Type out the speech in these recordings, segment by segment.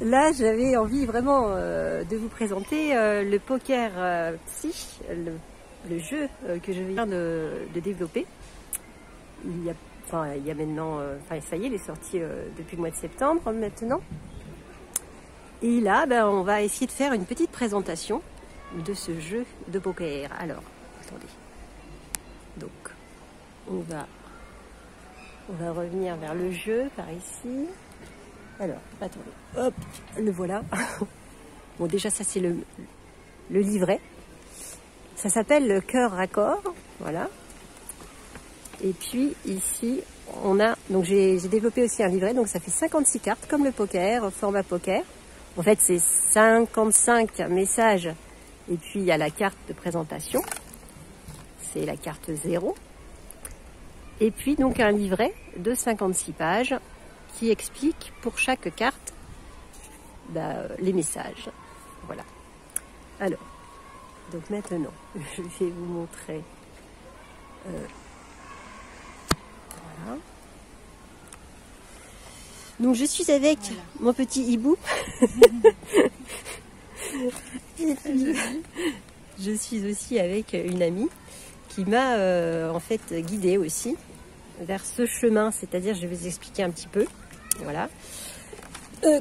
Là, j'avais envie vraiment de vous présenter le poker psy, le jeu que je viens de développer. Il y a maintenant, ça y est, il est sorti depuis le mois de septembre maintenant. Et là, on va essayer de faire une petite présentation de ce jeu de poker. Alors, attendez. Donc, on va revenir vers le jeu par ici. Alors, attendez, hop, le voilà. Bon, déjà, ça, c'est le livret. Ça s'appelle le cœur raccord, voilà. Et puis, ici, on a... Donc, j'ai développé aussi un livret, donc ça fait 56 cartes, comme le poker, format poker. En fait, c'est 55 messages, et puis il y a la carte de présentation. C'est la carte 0. Et puis, donc, un livret de 56 pages, qui explique pour chaque carte les messages. Voilà. Alors, donc maintenant, je vais vous montrer. Voilà. Donc je suis avec mon petit hibou. Et puis, je suis aussi avec une amie qui m'a en fait guidée aussi vers ce chemin, c'est-à-dire, je vais vous expliquer un petit peu. Voilà.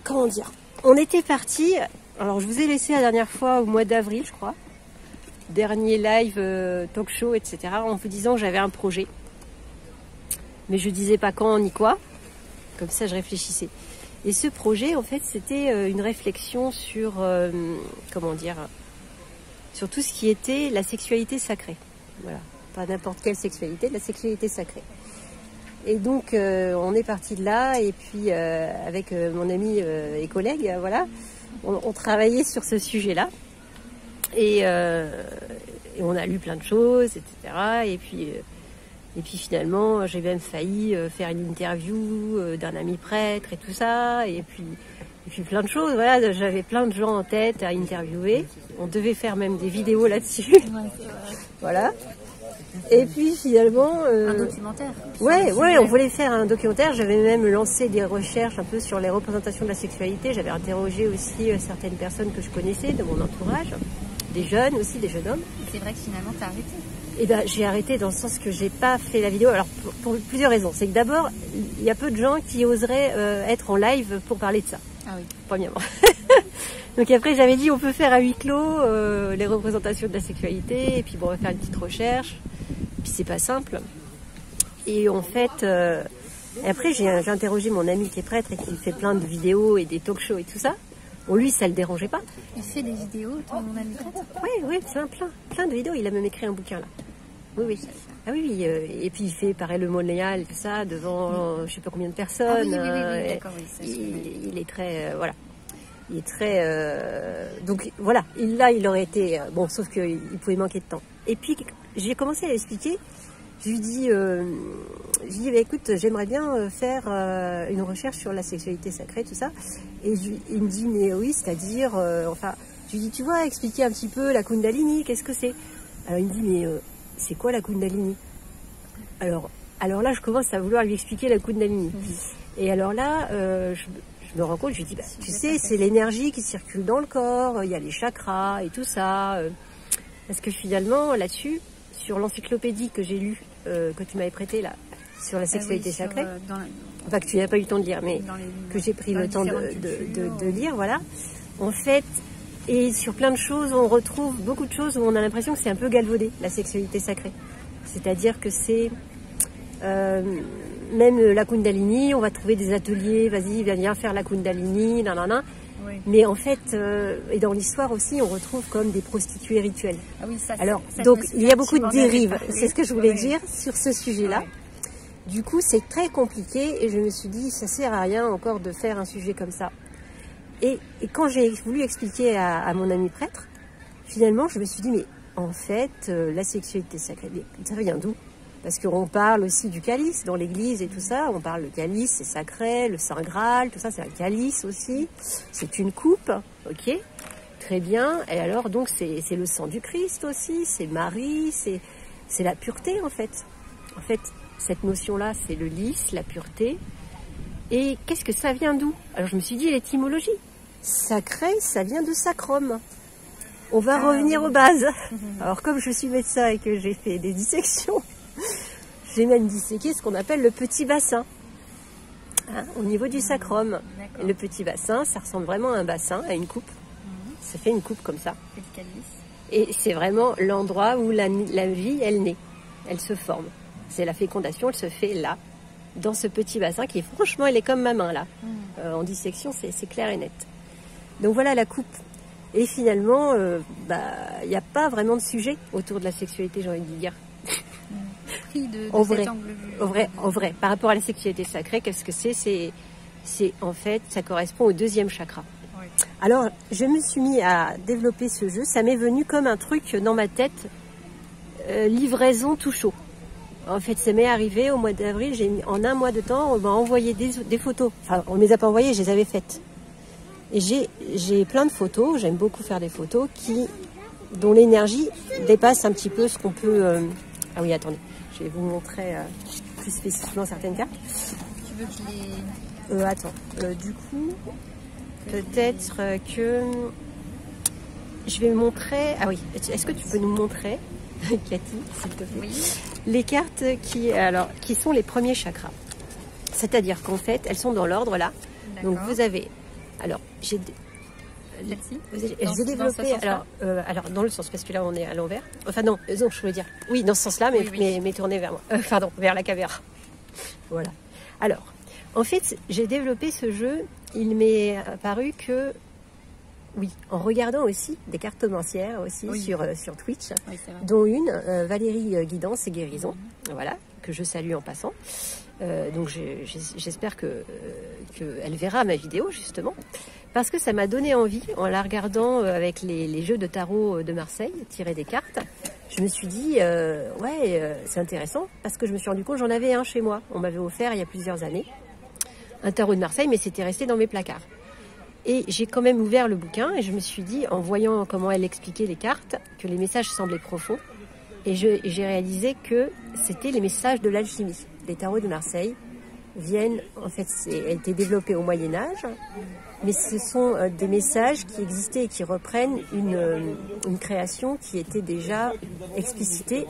Comment dire? On était parti. Alors, je vous ai laissé la dernière fois au mois d'avril, je crois. Dernier live, talk show, etc. En vous disant que j'avais un projet. Mais je disais pas quand ni quoi. Comme ça, je réfléchissais. Et ce projet, en fait, c'était une réflexion sur, comment dire, sur tout ce qui était la sexualité sacrée. Voilà. Pas n'importe quelle sexualité, la sexualité sacrée. Et donc, on est parti de là, et puis avec mon ami et collègue, voilà, on travaillait sur ce sujet-là. Et on a lu plein de choses, etc. Et puis finalement, j'ai même failli faire une interview d'un ami prêtre et tout ça. Et puis plein de choses, voilà, j'avais plein de gens en tête à interviewer. On devait faire même des vidéos là-dessus. Voilà. Et puis finalement... un documentaire. Ouais, on voulait faire un documentaire. J'avais même lancé des recherches un peu sur les représentations de la sexualité. J'avais interrogé aussi certaines personnes que je connaissais de mon entourage. Des jeunes aussi, des jeunes hommes. C'est vrai que finalement, tu as arrêté. Et j'ai arrêté dans le sens que j'ai pas fait la vidéo. Alors, pour plusieurs raisons. C'est que d'abord, il y a peu de gens qui oseraient être en live pour parler de ça. Ah oui. Premièrement. Donc après, j'avais dit, on peut faire à huis clos les représentations de la sexualité. Et puis, bon, on va faire une petite recherche. Puis, c'est pas simple. Et en fait, après, j'ai interrogé mon ami qui est prêtre et qui fait plein de vidéos et des talk shows et tout ça. Bon, lui, ça le dérangeait pas. Il fait des vidéos, ton ami prêtre? Oui, c'est plein de vidéos. Il a même écrit un bouquin là. Oui. Ah oui. Et puis il fait pareil le monéal, tout ça, devant je sais pas combien de personnes. Ah oui, d'accord, il est très, voilà. Il est très, donc voilà. Il aurait été, bon, sauf qu'il pouvait manquer de temps. Et puis j'ai commencé à l'expliquer. Je lui dis, écoute, j'aimerais bien faire une recherche sur la sexualité sacrée, tout ça. Et il me dit, mais oui, c'est-à-dire, je lui dis, tu vois, expliquer un petit peu la Kundalini, qu'est-ce que c'est? Alors il me dit, mais c'est quoi la Kundalini? Alors là, je commence à vouloir lui expliquer la Kundalini. Et alors là, je me rends compte, je lui dis, tu sais, c'est l'énergie qui circule dans le corps, il y a les chakras et tout ça. Parce que finalement, là-dessus, sur l'encyclopédie que j'ai lue, que tu m'avais prêtée là, sur la sexualité sacrée, enfin que tu n'as pas eu le temps de lire, mais que j'ai pris le temps de lire, voilà. En fait, et sur plein de choses, on retrouve beaucoup de choses où on a l'impression que c'est un peu galvaudé, la sexualité sacrée. C'est-à-dire que c'est même la Kundalini, on va trouver des ateliers, vas-y, viens faire la Kundalini, nanana. Oui. Mais en fait, et dans l'histoire aussi, on retrouve comme des prostituées rituelles. Ah oui, ça, alors, donc il y a beaucoup de dérives, c'est ce que je voulais dire sur ce sujet-là. Ouais. Du coup, c'est très compliqué et je me suis dit, ça sert à rien encore de faire un sujet comme ça. Et quand j'ai voulu expliquer à mon ami prêtre, finalement, je me suis dit, mais en fait, la sexualité sacrée, ça vient d'où? Parce qu'on parle aussi du calice dans l'église et tout ça. On parle le calice, c'est sacré, le Saint Graal, tout ça, c'est un calice aussi. C'est une coupe, ok, très bien. Et alors, donc, c'est le sang du Christ aussi, c'est Marie, c'est la pureté en fait. En fait, cette notion-là, c'est le lys, la pureté. Et qu'est-ce que ça vient d'où? Alors, je me suis dit l'étymologie. Sacré, ça vient de sacrum. On va revenir aux bases. Alors comme je suis médecin et que j'ai fait des dissections, j'ai même disséqué ce qu'on appelle le petit bassin. Hein, au niveau du sacrum. Et le petit bassin, ça ressemble vraiment à un bassin, à une coupe. Ça fait une coupe comme ça. Et c'est vraiment l'endroit où la vie, elle naît. Elle se forme. C'est la fécondation, elle se fait là, dans ce petit bassin qui, franchement, elle est comme ma main là. En dissection, c'est clair et net. Donc voilà la coupe. Et finalement, il n'y a pas vraiment de sujet autour de la sexualité, j'ai envie de dire. En vrai, par rapport à la sexualité sacrée, qu'est-ce que c'est en fait, ça correspond au deuxième chakra. Oui. Alors, je me suis mis à développer ce jeu. Ça m'est venu comme un truc dans ma tête, livraison tout chaud. En fait, ça m'est arrivé au mois d'avril. En un mois de temps, on m'a envoyé des photos. Enfin, on ne me les a pas envoyées, je les avais faites. Et j'ai plein de photos. J'aime beaucoup faire des photos dont l'énergie dépasse un petit peu ce qu'on peut. Ah oui, attendez. Je vais vous montrer plus spécifiquement certaines cartes. Tu veux que je les... Attends. Du coup, peut-être que je vais montrer... Ah oui, est-ce que tu peux nous montrer, Cathy, s'il te plaît, oui. Les cartes qui sont les premiers chakras. C'est-à-dire qu'en fait, elles sont dans l'ordre là. Donc vous avez... Alors, j'ai développé... Alors, dans le sens, parce que là, on est à l'envers. Enfin non, je voulais dire... Oui, dans ce sens-là, mais tourné vers moi. Pardon, vers la caméra. Voilà. Alors, en fait, j'ai développé ce jeu. Il m'est apparu que... Oui, en regardant aussi des cartomancières aussi sur Twitch, dont une, Valérie Guidance et Guérison, voilà, que je salue en passant. Donc j'espère qu'elle verra ma vidéo justement, parce que ça m'a donné envie, en la regardant avec les jeux de tarot de Marseille, tirer des cartes, je me suis dit, c'est intéressant, parce que je me suis rendu compte, j'en avais un chez moi, on m'avait offert il y a plusieurs années, un tarot de Marseille, mais c'était resté dans mes placards. Et j'ai quand même ouvert le bouquin et je me suis dit, en voyant comment elle expliquait les cartes, que les messages semblaient profonds. Et j'ai réalisé que c'était les messages de l'alchimie. Les tarots de Marseille viennent, en fait, elle a été développée au Moyen-Âge, mais ce sont des messages qui existaient et qui reprennent une création qui était déjà explicitée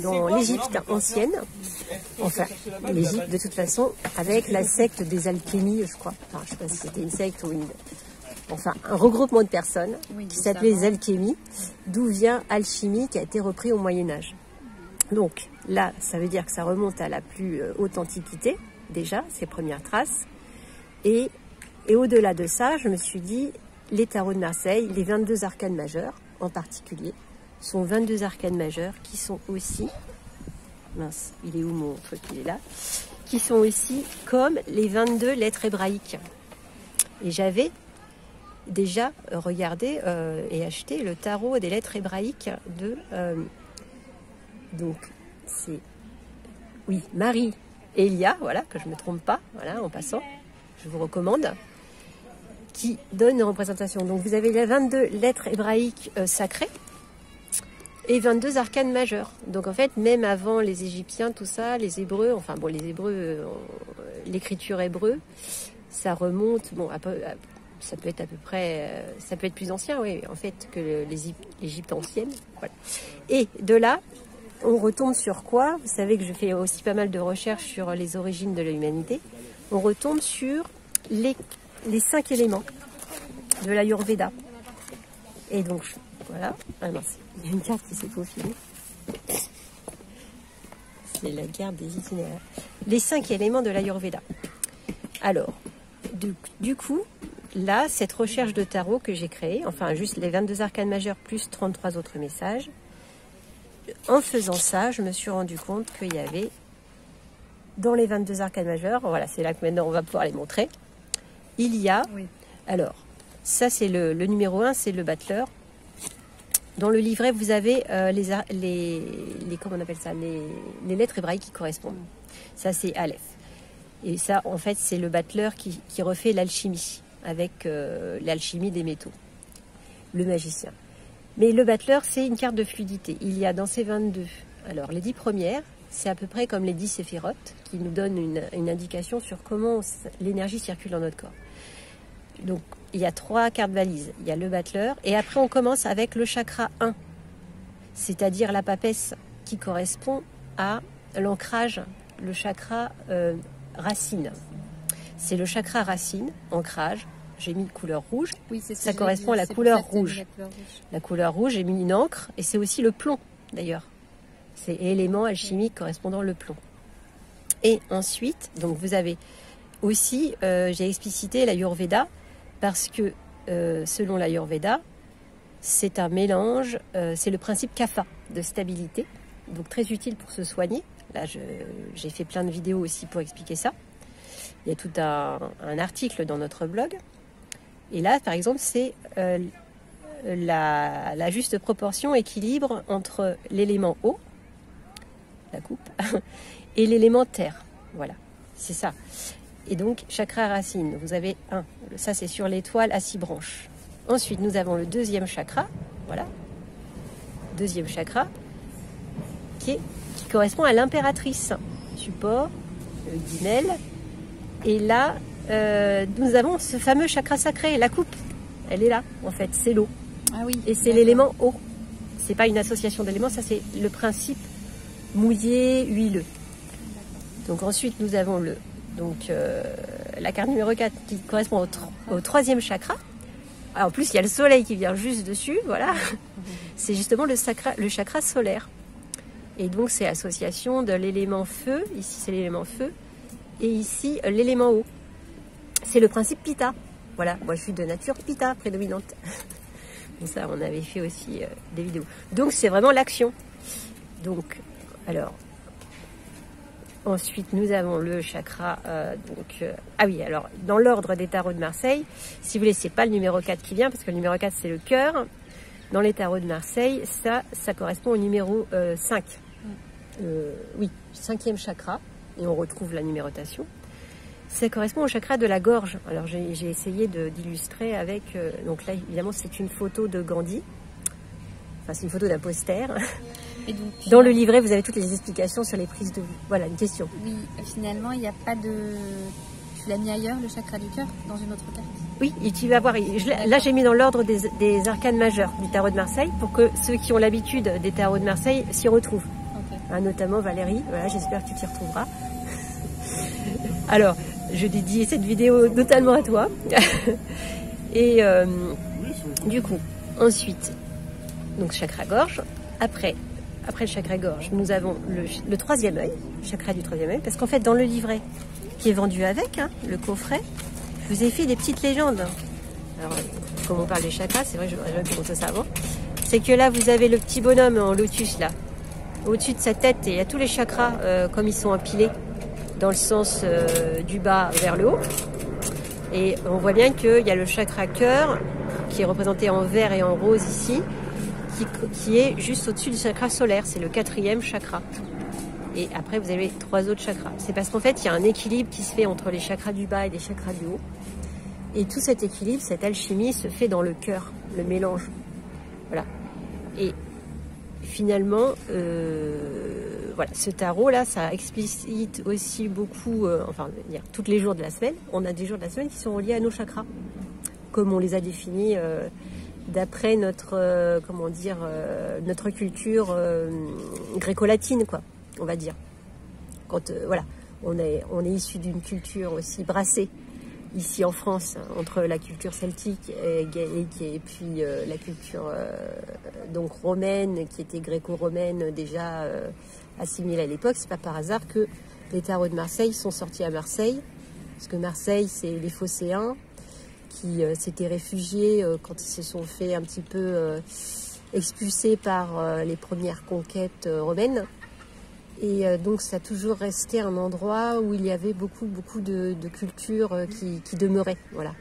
dans l'Égypte ancienne. Enfin, l'Égypte, de toute façon, avec la secte des alchimies, je crois. Enfin, je ne sais pas si c'était une secte ou un regroupement de personnes qui s'appelait les alchimies, d'où vient alchimie, qui a été repris au Moyen-Âge. Donc, là, ça veut dire que ça remonte à la plus haute antiquité, déjà, ces premières traces. Et au-delà de ça, je me suis dit, les tarots de Marseille, les 22 arcanes majeurs, en particulier, sont 22 arcanes majeurs qui sont aussi... Mince, il est où mon truc? Il est là. Qui sont aussi comme les 22 lettres hébraïques. Et j'avais déjà regardé et acheté le tarot des lettres hébraïques de... donc, c'est... Oui, Marie Elia, voilà, que je ne me trompe pas, voilà, en passant. Je vous recommande. Qui donne une représentation. Donc, vous avez les 22 lettres hébraïques sacrées. Et 22 arcanes majeurs. Donc en fait, même avant les Égyptiens, tout ça, les Hébreux, les Hébreux, l'écriture hébreu, ça remonte, ça peut être à peu près, ça peut être plus ancien, oui, en fait, que l'Égypte ancienne. Voilà. Et de là, on retombe sur quoi? Vous savez que je fais aussi pas mal de recherches sur les origines de l'humanité. On retombe sur les 5 éléments de l'Ayurveda. Et donc, voilà. Ah mince, il y a une carte qui s'est faufilée. C'est la carte des itinéraires. Les 5 éléments de l'Ayurveda. Alors, du coup, là, cette recherche de tarot que j'ai créée, enfin juste les 22 arcanes majeures plus 33 autres messages, en faisant ça, je me suis rendu compte qu'il y avait, dans les 22 arcanes majeures, voilà, c'est là que maintenant on va pouvoir les montrer, il y a, alors, ça c'est le numéro 1, c'est le battleur. Dans le livret, vous avez comment on appelle ça, les lettres hébraïques qui correspondent. Ça, c'est Aleph. Et ça, en fait, c'est le battleur qui refait l'alchimie, avec l'alchimie des métaux. Le magicien. Mais le battleur, c'est une carte de fluidité. Il y a dans ces 22, alors les 10 premières, c'est à peu près comme les 10 séphirotes, qui nous donnent une indication sur comment l'énergie circule dans notre corps. Donc, il y a 3 cartes valises. Il y a le battleur. Et après, on commence avec le chakra 1. C'est-à-dire la papesse qui correspond à l'ancrage, le chakra racine. C'est le chakra racine, ancrage. J'ai mis couleur rouge. Oui, c'est ça correspond à la couleur rouge. La couleur rouge, j'ai mis une encre. Et c'est aussi le plomb, d'ailleurs. C'est l'élément alchimique correspondant au plomb. Et ensuite, donc vous avez aussi, j'ai explicité l'Ayurveda, parce que selon l'Ayurveda, c'est un mélange, c'est le principe kapha de stabilité, donc très utile pour se soigner. Là, j'ai fait plein de vidéos aussi pour expliquer ça. Il y a tout un article dans notre blog. Et là, par exemple, c'est la juste proportion, équilibre entre l'élément eau, la coupe, et l'élément terre. Voilà, c'est ça. Et donc, chakra racine, vous avez un. Ça, c'est sur l'étoile à 6 branches. Ensuite, nous avons le deuxième chakra. Voilà. Deuxième chakra qui correspond à l'impératrice. Support, le guinel. Et là, nous avons ce fameux chakra sacré, la coupe. Elle est là, en fait. C'est l'eau. Ah oui. Et c'est l'élément eau. C'est pas une association d'éléments, ça, c'est le principe mouillé, huileux. Donc, ensuite, nous avons la carte numéro 4 qui correspond au troisième chakra. Alors, en plus, il y a le soleil qui vient juste dessus, voilà. C'est justement le chakra solaire. Et donc, c'est l'association de l'élément feu. Ici, c'est l'élément feu. Et ici, l'élément eau. C'est le principe Pitta. Voilà, moi, je suis de nature Pitta, prédominante. Bon, ça, on avait fait aussi des vidéos. Donc, c'est vraiment l'action. Donc, alors... Ensuite, nous avons le chakra, ah oui, alors, dans l'ordre des tarots de Marseille, si vous voulez, c'est pas le numéro 4 qui vient, parce que le numéro 4, c'est le cœur. Dans les tarots de Marseille, ça correspond au numéro 5. Oui, 5e chakra, et on retrouve la numérotation. Ça correspond au chakra de la gorge. Alors, j'ai essayé d'illustrer avec, donc là, évidemment, c'est une photo de Gandhi. Enfin, c'est une photo d'un poster. Et donc, dans le livret, vous avez toutes les explications sur les prises de vue. Voilà, une question. Oui, finalement, il n'y a pas de... Tu l'as mis ailleurs, le chakra du cœur, dans une autre carte? Oui, et tu vas voir. Là, j'ai mis dans l'ordre des arcanes majeures du tarot de Marseille pour que ceux qui ont l'habitude des tarots de Marseille s'y retrouvent. Okay. Notamment Valérie. Voilà, j'espère que tu t'y retrouveras. Alors, je dédie cette vidéo totalement à toi. Et du coup, ensuite, donc chakra gorge. Après le chakra gorge, nous avons le troisième œil, chakra du troisième œil, parce qu'en fait, dans le livret qui est vendu avec, le coffret, je vous ai fait des petites légendes. Alors, comme on parle des chakras, c'est vrai que j'aurais dû montrer ça avant. C'est que là, vous avez le petit bonhomme en lotus, là, au-dessus de sa tête, et il y a tous les chakras, comme ils sont empilés, dans le sens du bas vers le haut. Et on voit bien qu'il y a le chakra cœur, qui est représenté en vert et en rose ici, qui est juste au-dessus du chakra solaire, c'est le 4e chakra. Et après, vous avez 3 autres chakras. C'est parce qu'en fait, il y a un équilibre qui se fait entre les chakras du bas et les chakras du haut. Et tout cet équilibre, cette alchimie se fait dans le cœur, le mélange. Voilà. Et finalement, voilà, ce tarot-là, ça explicite aussi beaucoup, enfin, dire, tous les jours de la semaine. On a des jours de la semaine qui sont reliés à nos chakras, comme on les a définis d'après notre, comment dire, notre culture gréco-latine, quoi, on va dire. Quand, voilà, on est issu d'une culture aussi brassée, ici en France, entre la culture celtique et puis la culture donc romaine, qui était gréco-romaine déjà assimilée à l'époque. C'est pas par hasard que les tarots de Marseille sont sortis à Marseille, parce que Marseille, c'est les Phocéens qui s'étaient réfugiés quand ils se sont fait un petit peu expulsés par les premières conquêtes romaines. Et donc ça a toujours resté un endroit où il y avait beaucoup de cultures qui demeuraient, voilà.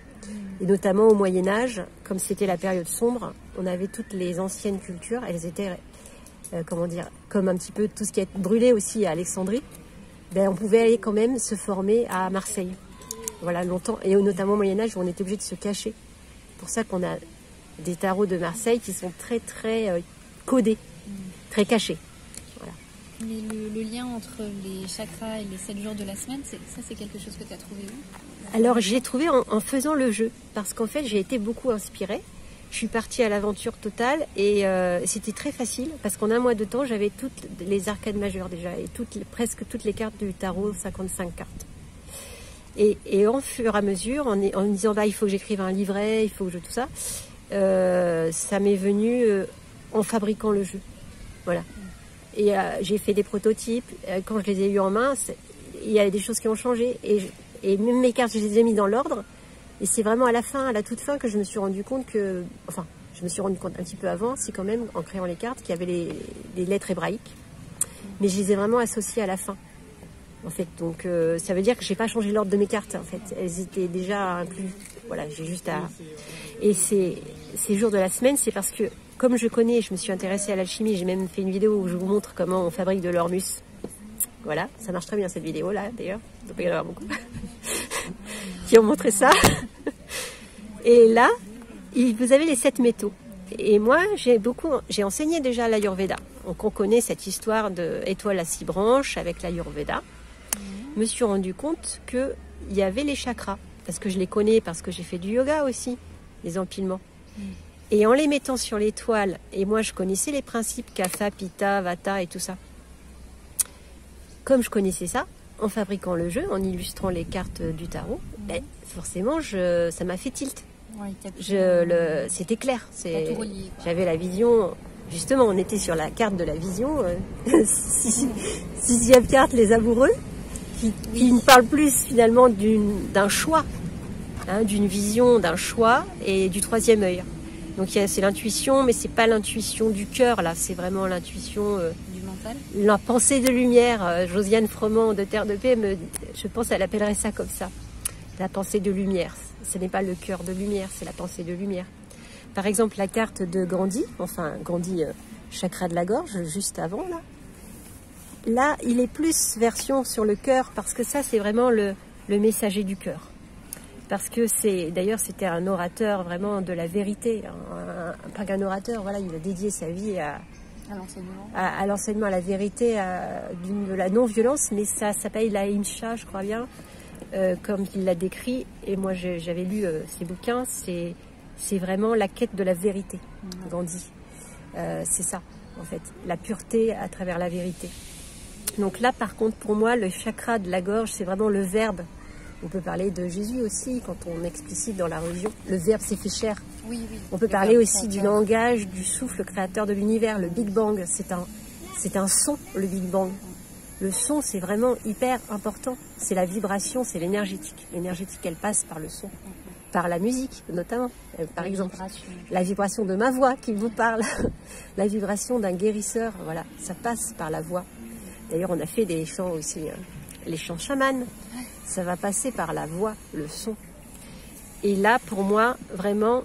Et notamment au Moyen-Âge, comme c'était la période sombre, on avait toutes les anciennes cultures, elles étaient, comment dire, comme un petit peu tout ce qui est brûlé aussi à Alexandrie, ben, on pouvait aller quand même se former à Marseille. Voilà, longtemps, et notamment au Moyen-Âge où on était obligé de se cacher. C'est pour ça qu'on a des tarots de Marseille qui sont très codés, très cachés. Voilà. Mais le lien entre les chakras et les 7 jours de la semaine, c'est quelque chose que tu as trouvé où? Alors j'ai trouvé en faisant le jeu, parce qu'en fait j'ai été beaucoup inspirée. Je suis partie à l'aventure totale et c'était très facile, parce qu'en un mois de temps j'avais toutes les arcades majeures déjà, et presque toutes les cartes du tarot, 55 cartes. Et en fur et à mesure, en me disant bah, il faut que j'écrive un livret, il faut que je tout ça, ça m'est venu en fabriquant le jeu. Voilà. Et j'ai fait des prototypes. Quand je les ai eus en main, il y a des choses qui ont changé. Et même mes cartes, je les ai mis dans l'ordre. Et c'est vraiment à la fin, à la toute fin, que je me suis rendu compte que... Enfin, je me suis rendu compte un petit peu avant, si quand même, en créant les cartes, qu'il y avait les lettres hébraïques. Mais je les ai vraiment associées à la fin. En fait, donc ça veut dire que j'ai pas changé l'ordre de mes cartes. En fait, elles étaient déjà incluses. Voilà, j'ai juste à... Et ces jours de la semaine, c'est parce que comme je connais, je me suis intéressée à l'alchimie, j'ai même fait une vidéo où je vous montre comment on fabrique de l'ormus. Voilà, ça marche très bien cette vidéo là d'ailleurs, il doit pas y en avoir beaucoup qui ont montré ça. Et là, vous avez les 7 métaux. Et moi, j'ai enseigné déjà l'Ayurveda. Donc on connaît cette histoire d'étoile à 6 branches avec l'Ayurveda. Je me suis rendu compte qu'il y avait les chakras, parce que je les connais, parce que j'ai fait du yoga aussi, les empilements. Et en les mettant sur l'étoile, et moi je connaissais les principes Kapha, Pitta, Vata et tout ça. Comme je connaissais ça, en fabriquant le jeu, en illustrant les cartes du tarot, ben, forcément ça m'a fait tilt. Ouais, c'était clair. J'avais la vision, justement on était sur la carte de la vision, 6e carte, les amoureux, qui me parle plus finalement d'un choix, hein, d'une vision, d'un choix et du 3e œil. Donc c'est l'intuition, mais c'est pas l'intuition du cœur là, c'est vraiment l'intuition du mental. La pensée de lumière. Josiane Froment de Terre de Paix, je pense qu'elle appellerait ça comme ça, la pensée de lumière. Ce n'est pas le cœur de lumière, c'est la pensée de lumière. Par exemple, la carte de Gandhi, enfin Gandhi, chakra de la gorge, juste avant là. Là, il est plus version sur le cœur parce que ça, c'est vraiment le messager du cœur. Parce que d'ailleurs, c'était un orateur vraiment de la vérité. Pas qu'un orateur, voilà, il a dédié sa vie à l'enseignement, à la vérité, de la non-violence, mais ça s'appelle la Himsa, je crois bien, comme il l'a décrit. Et moi, j'avais lu ses bouquins, c'est vraiment la quête de la vérité, Gandhi. C'est ça, en fait, la pureté à travers la vérité. Donc là, par contre, pour moi, le chakra de la gorge, c'est vraiment le verbe. On peut parler de Jésus aussi, quand on explicite dans la religion. Le verbe s'est fait chair. Oui, oui. On peut parler aussi du langage, du souffle créateur de l'univers, le Big Bang. C'est un son, le Big Bang. Le son, c'est vraiment hyper important. C'est la vibration, c'est l'énergétique. L'énergétique, elle passe par le son. Par la musique, notamment. Par exemple, la vibration de ma voix qui vous parle. La vibration d'un guérisseur, voilà. Ça passe par la voix. D'ailleurs, on a fait des chants aussi, les chants chamanes. Ça va passer par la voix, le son. Et là, pour moi, vraiment,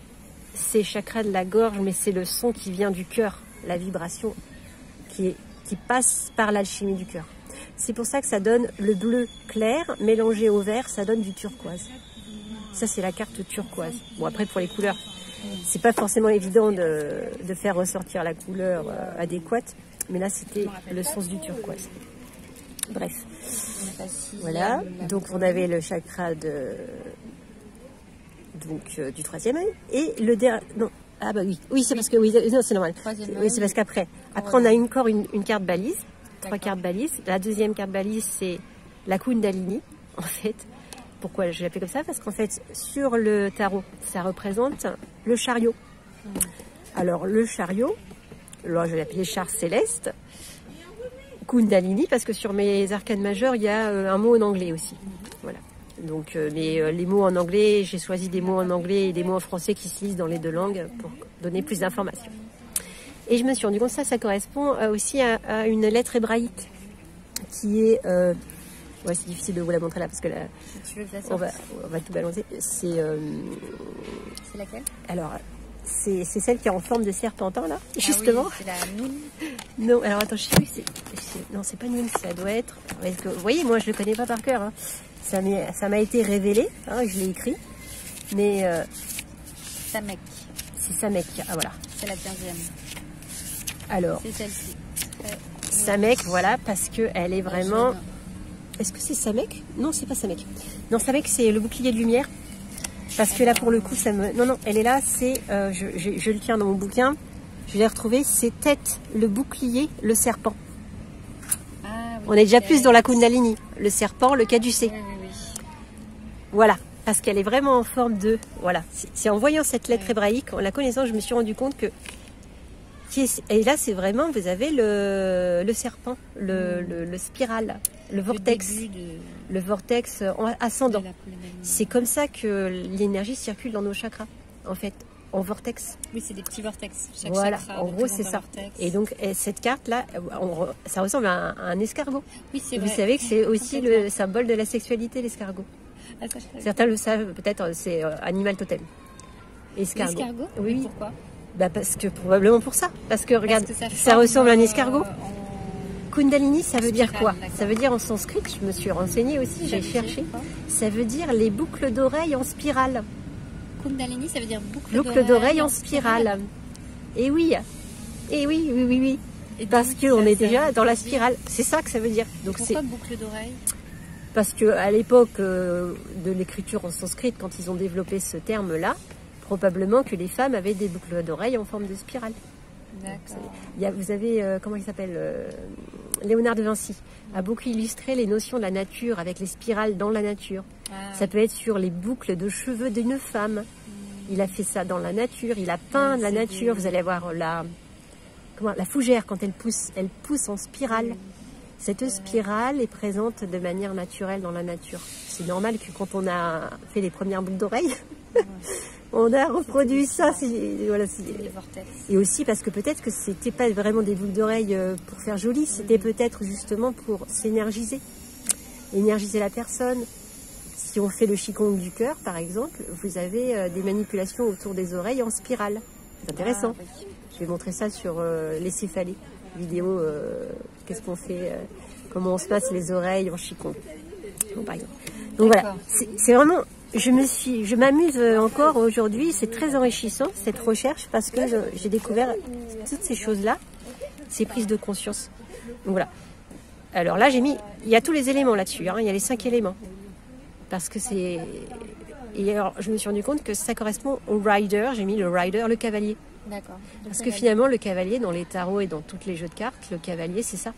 c'est chakra de la gorge, mais c'est le son qui vient du cœur, la vibration qui passe par l'alchimie du cœur. C'est pour ça que ça donne le bleu clair, mélangé au vert, ça donne du turquoise. Ça, c'est la carte turquoise. Bon, après, pour les couleurs, c'est pas forcément évident de faire ressortir la couleur adéquate, mais là, c'était le sens du turquoise. Bref, voilà, donc on avait le chakra du 3e œil et le dernier, non, ah bah oui c'est parce que, non c'est normal, oui c'est parce qu'après on a encore une carte balise, 3 cartes balises, la 2e carte balise c'est la Kundalini, en fait. Pourquoi je l'appelle comme ça? Parce qu'en fait, sur le tarot, ça représente le chariot. Alors le chariot, là je vais l'appeler char céleste, Kundalini, parce que sur mes arcanes majeures, il y a un mot en anglais aussi. Voilà. Donc, les mots en anglais, j'ai choisi des mots en anglais et des mots en français qui se lisent dans les 2 langues pour donner plus d'informations. Et je me suis rendu compte que ça correspond aussi à une lettre hébraïque qui est... ouais, c'est difficile de vous la montrer là parce que là, on va tout balancer. C'est laquelle? Alors, c'est celle qui est en forme de serpentin là, justement. Oui, c'est la Noun. Non, alors attends, je sais plus. Non, c'est pas Noun, ça doit être. Parce que, vous voyez, moi je le connais pas par cœur. Hein. Ça m'a été révélé, hein, je l'ai écrit. Mais Samek. C'est Samek. Ah voilà. C'est la 15e. Alors. C'est celle-ci. Samek, voilà, parce qu'elle est vraiment... Jaune. Est-ce que c'est Samek? Non, c'est pas Samek. Non, Samek, c'est le bouclier de lumière. Parce que là, pour le coup, ça me... Non, non, elle est là, c'est... je le tiens dans mon bouquin. Je l'ai retrouvé, c'est tête, le bouclier, le serpent. Ah, oui, On est déjà plus dans la Kundalini. Le serpent, le caducée. Oui, oui, oui. Voilà, parce qu'elle est vraiment en forme de... Voilà, c'est en voyant cette lettre hébraïque, en la connaissant, je me suis rendu compte que... Et là, c'est vraiment, vous avez le serpent, le spiral, le vortex. Le vortex ascendant. C'est comme ça que l'énergie circule dans nos chakras, en fait, en vortex. Oui, c'est des petits vortex. Chaque Voilà, chakra en gros, c'est ça. Vortex. Et donc, cette carte-là, ça ressemble à un escargot. Oui, c'est Vous vrai. savez que c'est aussi le symbole de la sexualité, l'escargot. Ah, ça, je savais. Certains le savent, peut-être, c'est animal totem. Escargot. L'escargot? Oui, oui. Pourquoi? Bah parce que probablement pour ça. Parce que regarde, Parce que ça ressemble à un escargot. En... Kundalini, ça veut dire spirale, quoi? d'accord. Ça veut dire en sanskrit, je me suis renseignée aussi, j'ai cherché. Ça veut dire les boucles d'oreilles en spirale. Kundalini, ça veut dire Boucles d'oreilles en spirale. Et oui, et oui, oui, oui, oui. Et Parce donc, qu'on ça- est ça déjà veut dans la dire- spirale. C'est ça que ça veut dire. Donc c'est Pourquoi boucle d'oreille? parce que à l'époque de l'écriture en sanskrit, quand ils ont développé ce terme-là, probablement que les femmes avaient des boucles d'oreilles en forme de spirale. D'accord. Vous avez, comment il s'appelle, Léonard de Vinci a beaucoup illustré les notions de la nature avec les spirales dans la nature. Ah, Ça peut être sur les boucles de cheveux d'une femme. Il a fait ça dans la nature, il a peint Oui, la c'est nature. des- Vous allez voir la fougère quand elle pousse en spirale. Cette spirale est présente de manière naturelle dans la nature. C'est normal que quand on a fait les premières boucles d'oreilles, on a reproduit ça. Voilà, c'est les vortex. et aussi parce que peut-être que c'était pas vraiment des boucles d'oreilles pour faire joli, c'était peut-être justement pour s'énergiser, énergiser la personne. Si on fait le qigong du cœur, par exemple, vous avez des manipulations autour des oreilles en spirale. C'est intéressant. Ah, oui. Je vais montrer ça sur les céphalées, vidéo. Qu'est-ce qu'on fait, comment on se passe les oreilles en qigong. Bon, par exemple. Donc voilà, D'accord. c'est vraiment. Je m'amuse encore aujourd'hui, c'est très enrichissant cette recherche parce que j'ai découvert toutes ces choses-là, ces prises de conscience. Donc voilà. Alors là, il y a tous les éléments là-dessus, hein, il y a les 5 éléments. Parce que c'est... Et alors, je me suis rendu compte que ça correspond au rider, j'ai mis le rider, le cavalier. D'accord. Parce que finalement, le cavalier, dans les tarots et dans tous les jeux de cartes, le cavalier, c'est ça.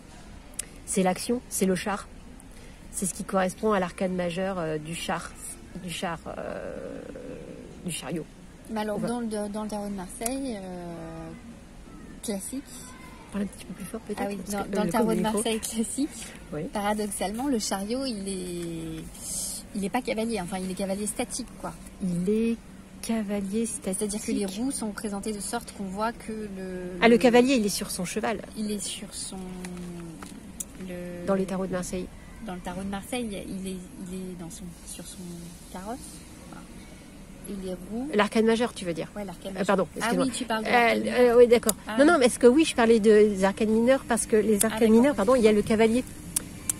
C'est l'action, c'est le char. C'est ce qui correspond à l'arcane majeur du chariot. Mais alors, Ouais. dans le tarot de Marseille, classique, Parle un petit peu plus fort peut-être. ah oui, parce que dans le le tarot coup de du micro. Marseille classique, Oui. paradoxalement, le chariot, il est pas cavalier, enfin, il est cavalier statique, quoi. Il est cavalier C'est-à-dire que statique. les roues sont présentées de sorte qu'on voit que Le cavalier, il est sur son cheval il est sur son... dans les tarots de Marseille. Dans le tarot de Marseille, il est sur son carrosse. Enfin, et les roues... L'arcane majeur, tu veux dire? Ouais, l'arcane Pardon, ah excuse-moi. oui, tu parles de l'arcane majeur. Oui, d'accord. Ah. Non, non, mais est-ce que oui, je parlais des arcanes mineurs parce que les arcanes d'accord. mineurs, pardon, il y a le cavalier.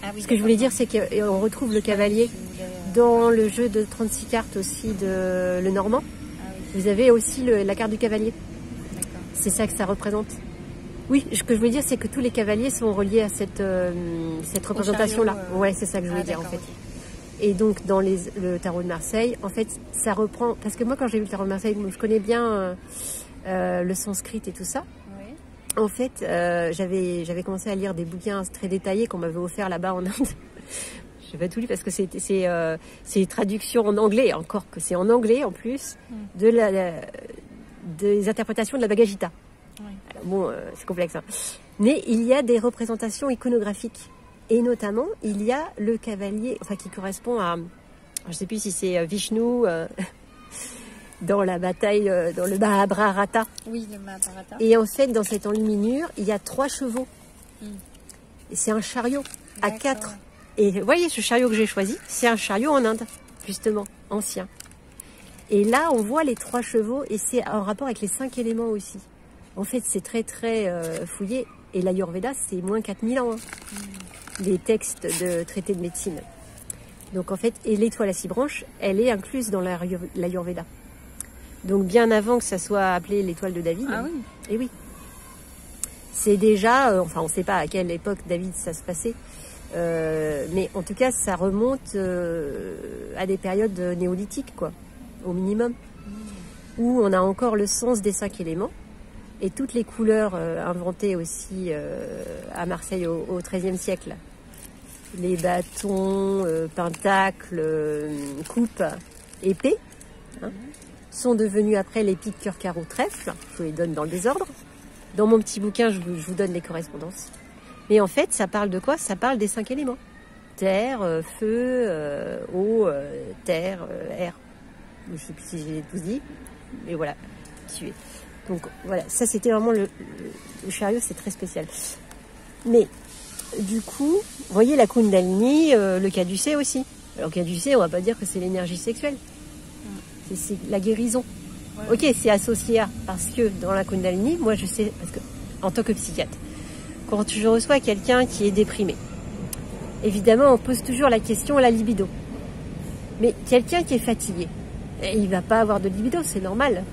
Ah oui, Ce que je voulais dire, c'est qu'on retrouve le cavalier dans le jeu de 36 cartes aussi de le Normand. Ah oui, Vous avez aussi la carte du cavalier. d'accord. C'est ça que ça représente. Oui, ce que je voulais dire, c'est que tous les cavaliers sont reliés à cette représentation-là. chariot, Ouais, c'est ça que je voulais dire en d'accord, fait. ok. Et donc dans le tarot de Marseille, en fait, ça reprend... Parce que moi, quand j'ai vu le tarot de Marseille, je connais bien le sanskrit et tout ça. Oui. En fait, j'avais commencé à lire des bouquins très détaillés qu'on m'avait offert là-bas en Inde. Je n'ai pas tout lu parce que c'est traduction en anglais, encore que c'est en anglais en plus, des interprétations de la Bhagavad Gita. Oui. Alors, bon, c'est complexe. Hein. Mais il y a des représentations iconographiques. Et notamment, il y a le cavalier, enfin qui correspond à... Je ne sais plus si c'est Vishnu dans la bataille, dans le Mahabharata. Oui, le Mahabharata. Et en fait, dans cette enluminure, il y a 3 chevaux. Et c'est un chariot à D'accord. 4. Et vous voyez, ce chariot que j'ai choisi, c'est un chariot en Inde, justement, ancien. Et là, on voit les 3 chevaux et c'est en rapport avec les 5 éléments aussi. En fait, c'est très, très fouillé. Et l'Ayurveda, c'est moins 4000 ans. Hein. Les textes de traités de médecine. Donc, en fait, et l'étoile à 6 branches, elle est incluse dans l'Ayurveda. Donc, bien avant que ça soit appelé l'étoile de David. Ah oui. Et oui. C'est déjà, enfin on ne sait pas à quelle époque David ça se passait, mais en tout cas ça remonte à des périodes néolithiques, quoi, au minimum, où on a encore le sens des 5 éléments et toutes les couleurs inventées aussi à Marseille au XIIIe siècle. Les bâtons, pentacles, coupes, épées, hein, sont devenus après les piques, cœur, carreau, trèfle. Je vous les donne dans le désordre. Dans mon petit bouquin, je vous donne les correspondances. Mais en fait, ça parle de quoi? Ça parle des 5 éléments. Terre, feu, eau, terre, air. Je ne sais plus si j'ai tout dit, mais voilà, suivez. Donc voilà, ça c'était vraiment le chariot, c'est très spécial. Mais du coup, vous voyez la Kundalini, le caducée aussi. Alors caducée, on va pas dire que c'est l'énergie sexuelle. C'est la guérison. Ouais. Ok, c'est associé à, parce que dans la Kundalini, moi je sais, parce que en tant que psychiatre, quand je reçois quelqu'un qui est déprimé, évidemment on pose toujours la question la libido. Mais quelqu'un qui est fatigué, il va pas avoir de libido, c'est normal.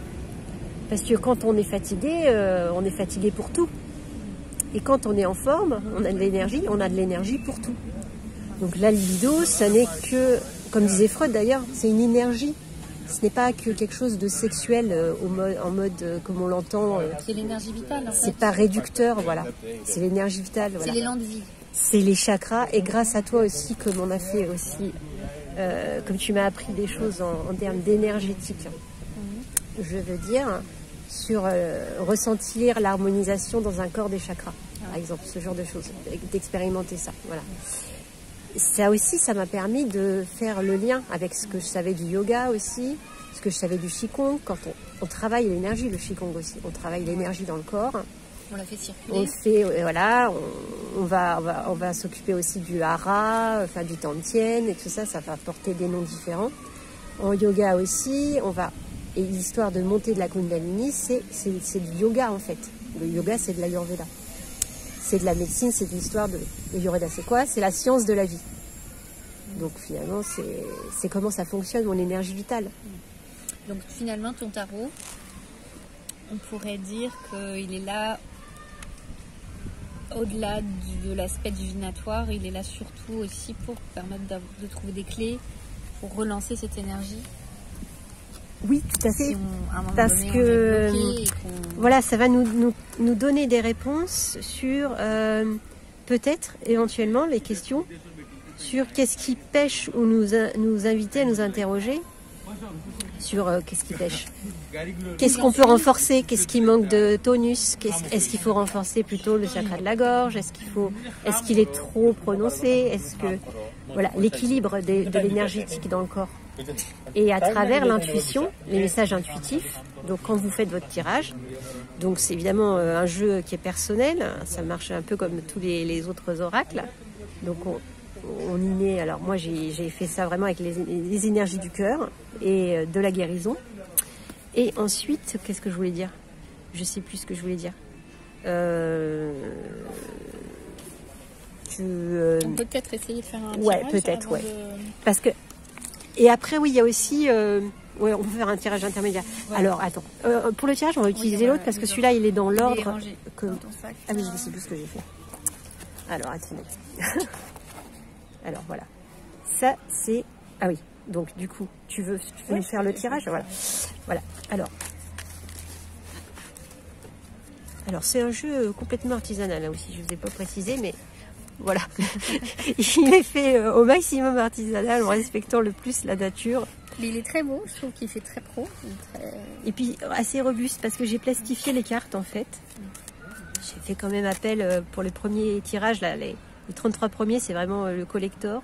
Parce que quand on est fatigué pour tout. Et quand on est en forme, on a de l'énergie pour tout. Donc la libido, ça n'est que, comme disait Freud d'ailleurs, c'est une énergie. Ce n'est pas que quelque chose de sexuel en mode comme on l'entend. C'est l'énergie vitale en fait. C'est pas réducteur, voilà. C'est l'énergie vitale. Voilà. C'est l'élan de vie. C'est les chakras. Et grâce à toi aussi, comme on a fait aussi, comme tu m'as appris des choses en termes d'énergétique, je veux dire, sur ressentir l'harmonisation dans un corps des chakras, par exemple, ce genre de choses, d'expérimenter ça. Voilà. Ça aussi, ça m'a permis de faire le lien avec ce que je savais du yoga aussi, ce que je savais du Qigong. Quand on travaille l'énergie, le Qigong aussi, on travaille l'énergie dans le corps. On la fait circuler. On fait, voilà, on va s'occuper aussi du hara, enfin du tantien et tout ça, ça va porter des noms différents. En yoga aussi, et l'histoire de monter de la Kundalini, c'est du yoga en fait. Le yoga, c'est de l'Ayurveda. C'est de la médecine, c'est de l'histoire de l'Ayurveda. C'est quoi? C'est la science de la vie. Donc finalement, c'est comment ça fonctionne, mon énergie vitale. Donc finalement, ton tarot, on pourrait dire qu'il est là, au-delà de l'aspect divinatoire, il est là surtout aussi pour permettre de trouver des clés, pour relancer cette énergie. Oui, tout à fait. Si parce que voilà, ça va nous donner des réponses sur peut-être éventuellement les questions sur qu'est-ce qui pêche ou nous inviter à nous interroger sur qu'est-ce qui pêche. Qu'est-ce qu'on peut renforcer? Qu'est-ce qui manque de tonus? Est-ce qu'il faut renforcer plutôt le chakra de la gorge? Est-ce qu'il est trop prononcé? Est-ce que voilà l'équilibre de l'énergétique dans le corps? Et à travers l'intuition, les messages intuitifs, donc quand vous faites votre tirage, donc c'est évidemment un jeu qui est personnel, ça marche un peu comme tous les autres oracles, donc on y met, alors moi j'ai fait ça vraiment avec les énergies du cœur et de la guérison. Et ensuite, qu'est-ce que je voulais dire? Je sais plus ce que je voulais dire. On peut peut-être essayer de faire un tirage. Ouais, peut-être, ouais. Parce que et après, oui, il y a aussi... ouais, on peut faire un tirage intermédiaire. Ouais. Alors, attends. Pour le tirage, on va utiliser l'autre parce que celui-là, il est dans l'ordre... Que... Ah oui, je sais plus ce que j'ai fait. Alors, attendez. Alors, voilà. Ça, c'est... Ah oui. Donc, du coup, tu veux nous faire le tirage? Voilà. Voilà. Alors, c'est un jeu complètement artisanal, là aussi. Je ne vous ai pas précisé, mais... Voilà, il est fait au maximum artisanal en respectant le plus la nature. Mais il est très beau, je trouve qu'il fait très pro. Et puis assez robuste parce que j'ai plastifié les cartes en fait. J'ai fait quand même appel pour les premiers tirages, là, les 33 premiers, c'est vraiment le collector.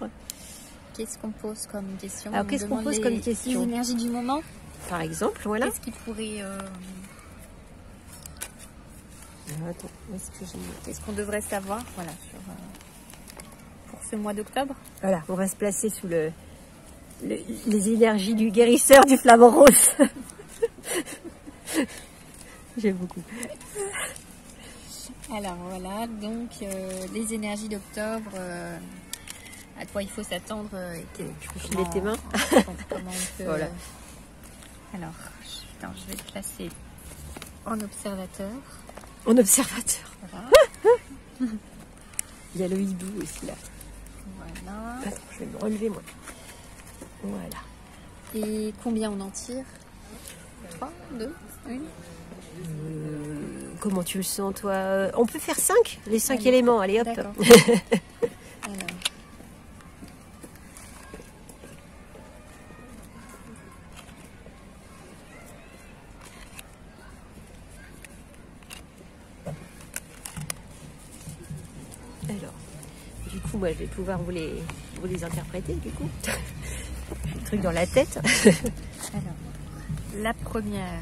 Qu'est-ce qu'on pose comme question? Alors qu'est-ce qu'on pose comme question? L'énergie du moment. Par exemple, voilà. Qu'est-ce qui pourrait... Attends, qu'est-ce qu'on devrait savoir voilà, pour ce mois d'octobre? Voilà, on va se placer sous les énergies du guérisseur du flamant rose. J'aime beaucoup. Alors voilà, donc les énergies d'octobre, à quoi il faut s'attendre. Tu peux filer tes mains. Comment on peut, voilà. Alors, je vais te placer en observateur. en observateur. Voilà. Il y a le hibou aussi là. Voilà. Attends, je vais me relever moi. Voilà. Et combien on en tire? 3, 2, 1. Comment tu le sens toi? On peut faire 5, les 5 Allez. éléments, allez hop. D'accord. Alors. Alors, du coup, moi, je vais pouvoir vous les interpréter, du coup. J'ai le truc dans la tête. Alors, la première,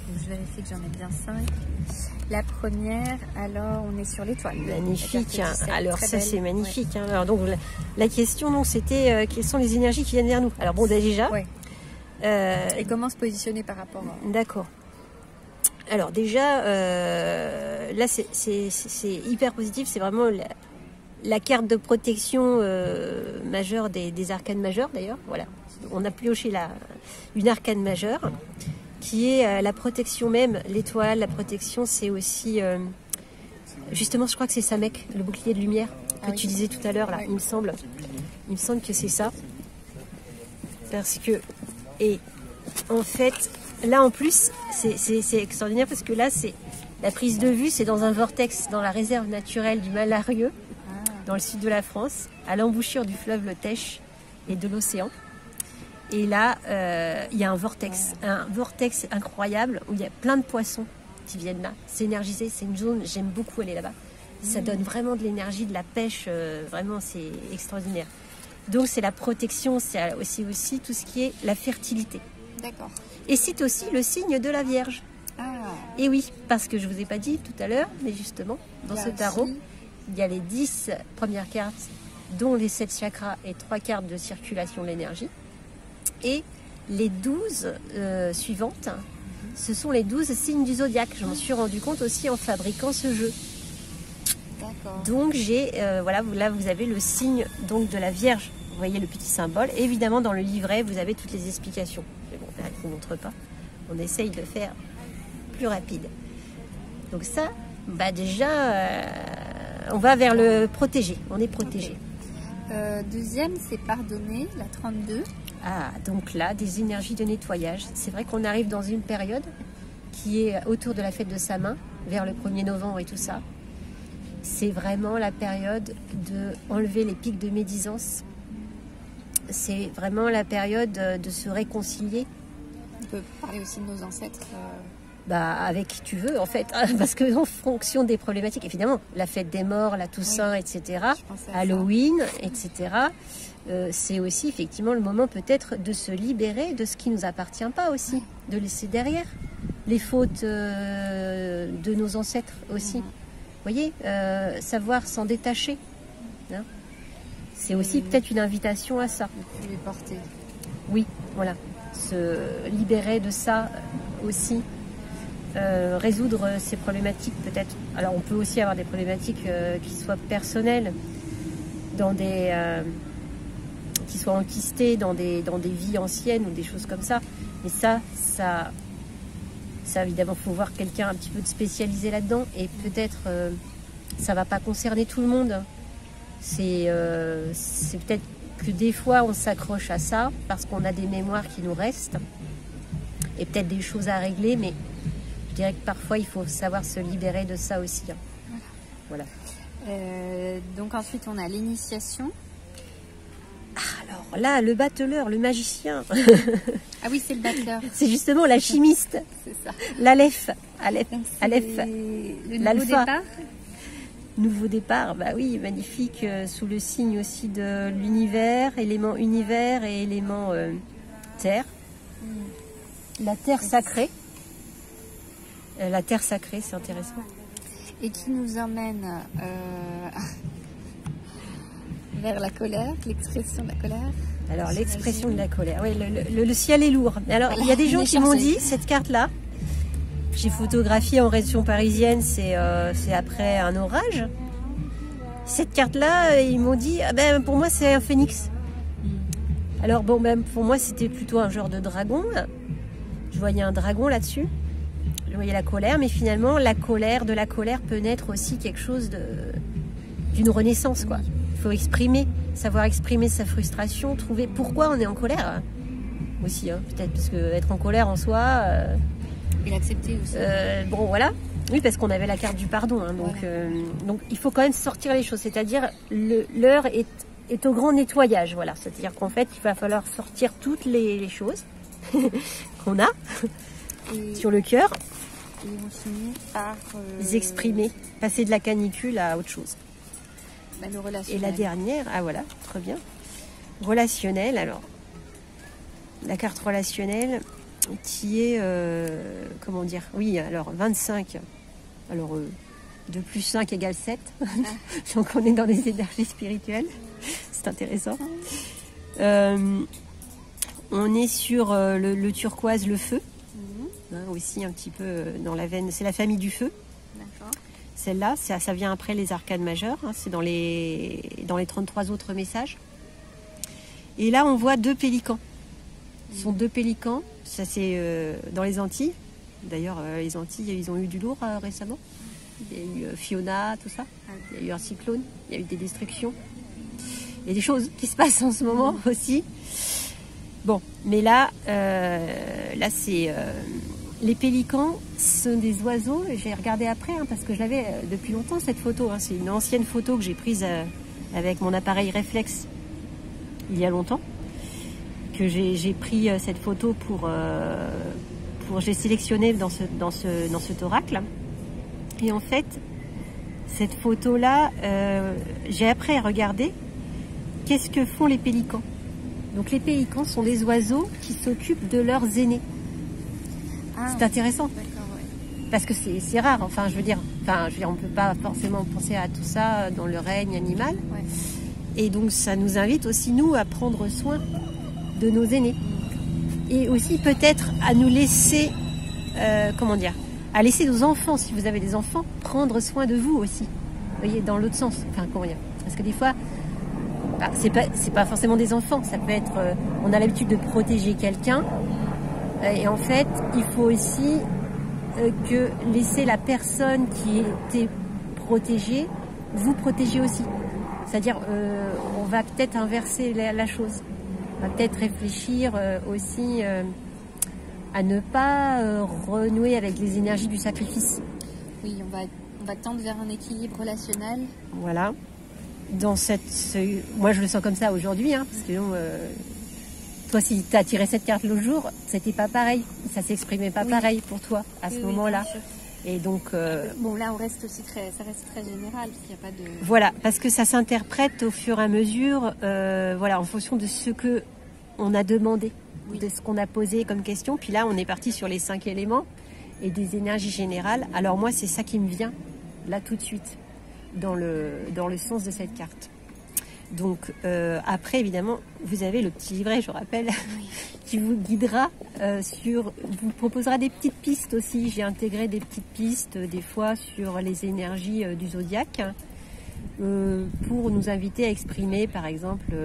donc je vérifie que j'en ai bien 5. La première, alors on est sur l'étoile. Magnifique. Hein. Alors ça, belle. c'est magnifique. Ouais. Hein. Alors donc la question, donc, c'était quelles sont les énergies qui viennent vers nous. Alors bon, déjà. Ouais. Et comment se positionner par rapport à... D'accord. Alors déjà, là, c'est hyper positif. C'est vraiment la carte de protection majeure des arcanes majeures, d'ailleurs. Voilà. On a pioché une arcane majeure qui est la protection même. L'étoile, la protection, c'est aussi... justement, je crois que c'est Samek, le bouclier de lumière que tu disais tout à l'heure, là, il me semble. Il me semble que c'est ça. Parce que... Et en fait, là, en plus, c'est extraordinaire parce que là, c'est la prise de vue, c'est dans un vortex, dans la réserve naturelle du Malarieux, dans le sud de la France, à l'embouchure du fleuve le Tech et de l'océan. Et là, il y a un vortex incroyable où il y a plein de poissons qui viennent là. C'est énergisé, c'est une zone, j'aime beaucoup aller là-bas. Ça donne vraiment de l'énergie, de la pêche, vraiment c'est extraordinaire. Donc c'est la protection, c'est aussi tout ce qui est la fertilité. D'accord. Et c'est aussi le signe de la Vierge. Ah. Et oui, parce que je ne vous ai pas dit tout à l'heure, mais justement, dans ce tarot, il y a les 10 premières cartes, dont les 7 chakras et 3 cartes de circulation de l'énergie. Et les 12 suivantes, ce sont les 12 signes du zodiaque. Je m'en suis rendu compte aussi en fabriquant ce jeu. D'accord. Donc voilà, là vous avez le signe donc de la Vierge. Vous voyez le petit symbole. Et évidemment dans le livret, vous avez toutes les explications. Mais bon, là, je ne vous montre pas. On essaye de faire plus rapide. Donc ça, déjà, on va vers le protégé. On est protégé. Okay. Deuxième, c'est pardonner, la 32. Ah, donc là, des énergies de nettoyage. C'est vrai qu'on arrive dans une période qui est autour de la fête de sa main, vers le 1er novembre et tout ça. C'est vraiment la période de enlever les pics de médisance. C'est vraiment la période de se réconcilier. On peut parler aussi de nos ancêtres. Avec qui tu veux, en fait. Parce que en fonction des problématiques, évidemment, la fête des morts, la Toussaint, etc., Halloween, etc., c'est aussi effectivement le moment peut-être de se libérer de ce qui ne nous appartient pas aussi, de laisser derrière les fautes de nos ancêtres aussi. Vous voyez, savoir s'en détacher. Hein, c'est aussi peut-être une invitation à ça. De les porter. Oui, voilà. Se libérer de ça aussi. Résoudre ces problématiques peut-être. Alors on peut aussi avoir des problématiques qui soient personnelles, qui soient enquistées dans des vies anciennes ou des choses comme ça. Mais ça évidemment, il faut voir quelqu'un un petit peu spécialisé là-dedans et peut-être ça va pas concerner tout le monde. C'est peut-être que des fois on s'accroche à ça parce qu'on a des mémoires qui nous restent et peut-être des choses à régler, mais je dirais que parfois il faut savoir se libérer de ça aussi. Hein. Voilà. Donc ensuite on a l'initiation. Alors là, le battleur, le magicien. Ah oui, c'est le battleur. C'est justement la chimiste. C'est ça. L'Aleph. Le nouveau départ. Nouveau départ, bah oui, magnifique, sous le signe aussi de l'univers, élément univers et élément terre. La terre sacrée. La terre sacrée, c'est intéressant. Et qui nous emmène vers la colère, l'expression de la colère. Alors, l'expression de la colère. Oui, le ciel est lourd. Alors, il y a des gens qui m'ont dit, cette carte-là, j'ai photographié en région parisienne, c'est après un orage. Cette carte-là, ils m'ont dit, pour moi, c'est un phénix. Alors, bon, même pour moi, c'était plutôt un genre de dragon. Je voyais un dragon là-dessus. Je voyais la colère, mais finalement, de la colère peut naître aussi quelque chose d'une renaissance, quoi. Il faut savoir exprimer sa frustration, trouver pourquoi on est en colère aussi, hein, peut-être, parce que être en colère en soi... Et l'accepter aussi. Bon, voilà. Oui, parce qu'on avait la carte du pardon, hein, donc, voilà. Donc il faut quand même sortir les choses, c'est-à-dire l'heure est au grand nettoyage, voilà. C'est-à-dire qu'en fait, il va falloir sortir toutes les choses qu'on a sur le cœur. Et on finit par... Les exprimer, passer de la canicule à autre chose. Bah, le relationnel. Et la dernière, ah voilà, très bien. Relationnel, alors, la carte relationnelle qui est, comment dire, oui, alors 25, alors 2 plus 5 égale 7, donc on est dans les énergies spirituelles, c'est intéressant. On est sur le turquoise, le feu. Hein, aussi un petit peu dans la veine, c'est la famille du feu. Celle-là, ça vient après les arcanes majeures, hein, c'est dans les 33 autres messages. Et là, on voit 2 pélicans. Ce sont 2 pélicans, ça c'est dans les Antilles. D'ailleurs, les Antilles, ils ont eu du lourd récemment. Il y a eu Fiona, tout ça. Il y a eu un cyclone, il y a eu des destructions. Il y a des choses qui se passent en ce moment aussi. Bon, mais là c'est... les pélicans sont des oiseaux, j'ai regardé après, hein, parce que je l'avais depuis longtemps cette photo. Hein. C'est une ancienne photo que j'ai prise avec mon appareil réflexe il y a longtemps. Que j'ai pris cette photo pour j'ai sélectionné dans ce oracle. Et en fait, cette photo-là, j'ai après regardé qu'est-ce que font les pélicans. Donc les pélicans sont des oiseaux qui s'occupent de leurs aînés. C'est intéressant. Ouais. Parce que c'est rare, enfin je veux dire, on ne peut pas forcément penser à tout ça dans le règne animal. Ouais. Et donc ça nous invite aussi, nous, à prendre soin de nos aînés. Et aussi peut-être à nous laisser, à laisser nos enfants, si vous avez des enfants, prendre soin de vous aussi. Vous voyez, dans l'autre sens. Enfin, comment dire ? Parce que des fois, c'est pas forcément des enfants, ça peut être, on a l'habitude de protéger quelqu'un. Et en fait, il faut aussi que laisser la personne qui était protégée vous protéger aussi. C'est-à-dire, on va peut-être inverser la chose. On va peut-être réfléchir aussi à ne pas renouer avec les énergies du sacrifice. Oui, on va tendre vers un équilibre relationnel. Voilà. Moi, je le sens comme ça aujourd'hui, hein, parce que toi, si tu as tiré cette carte l'autre jour, c'était pas pareil. Ça s'exprimait pas pareil pour toi à ce moment-là. Et donc, bon, là, ça reste très général, parce qu'il n'y a pas de... Voilà, parce que ça s'interprète au fur et à mesure, en fonction de ce que on a demandé, de ce qu'on a posé comme question. Puis là, on est parti sur les 5 éléments et des énergies générales. Alors moi, c'est ça qui me vient là tout de suite dans le sens de cette carte. Donc après, évidemment, vous avez le petit livret, je rappelle, qui vous guidera vous proposera des petites pistes aussi. J'ai intégré des petites pistes des fois sur les énergies du zodiaque pour nous inviter à exprimer, par exemple,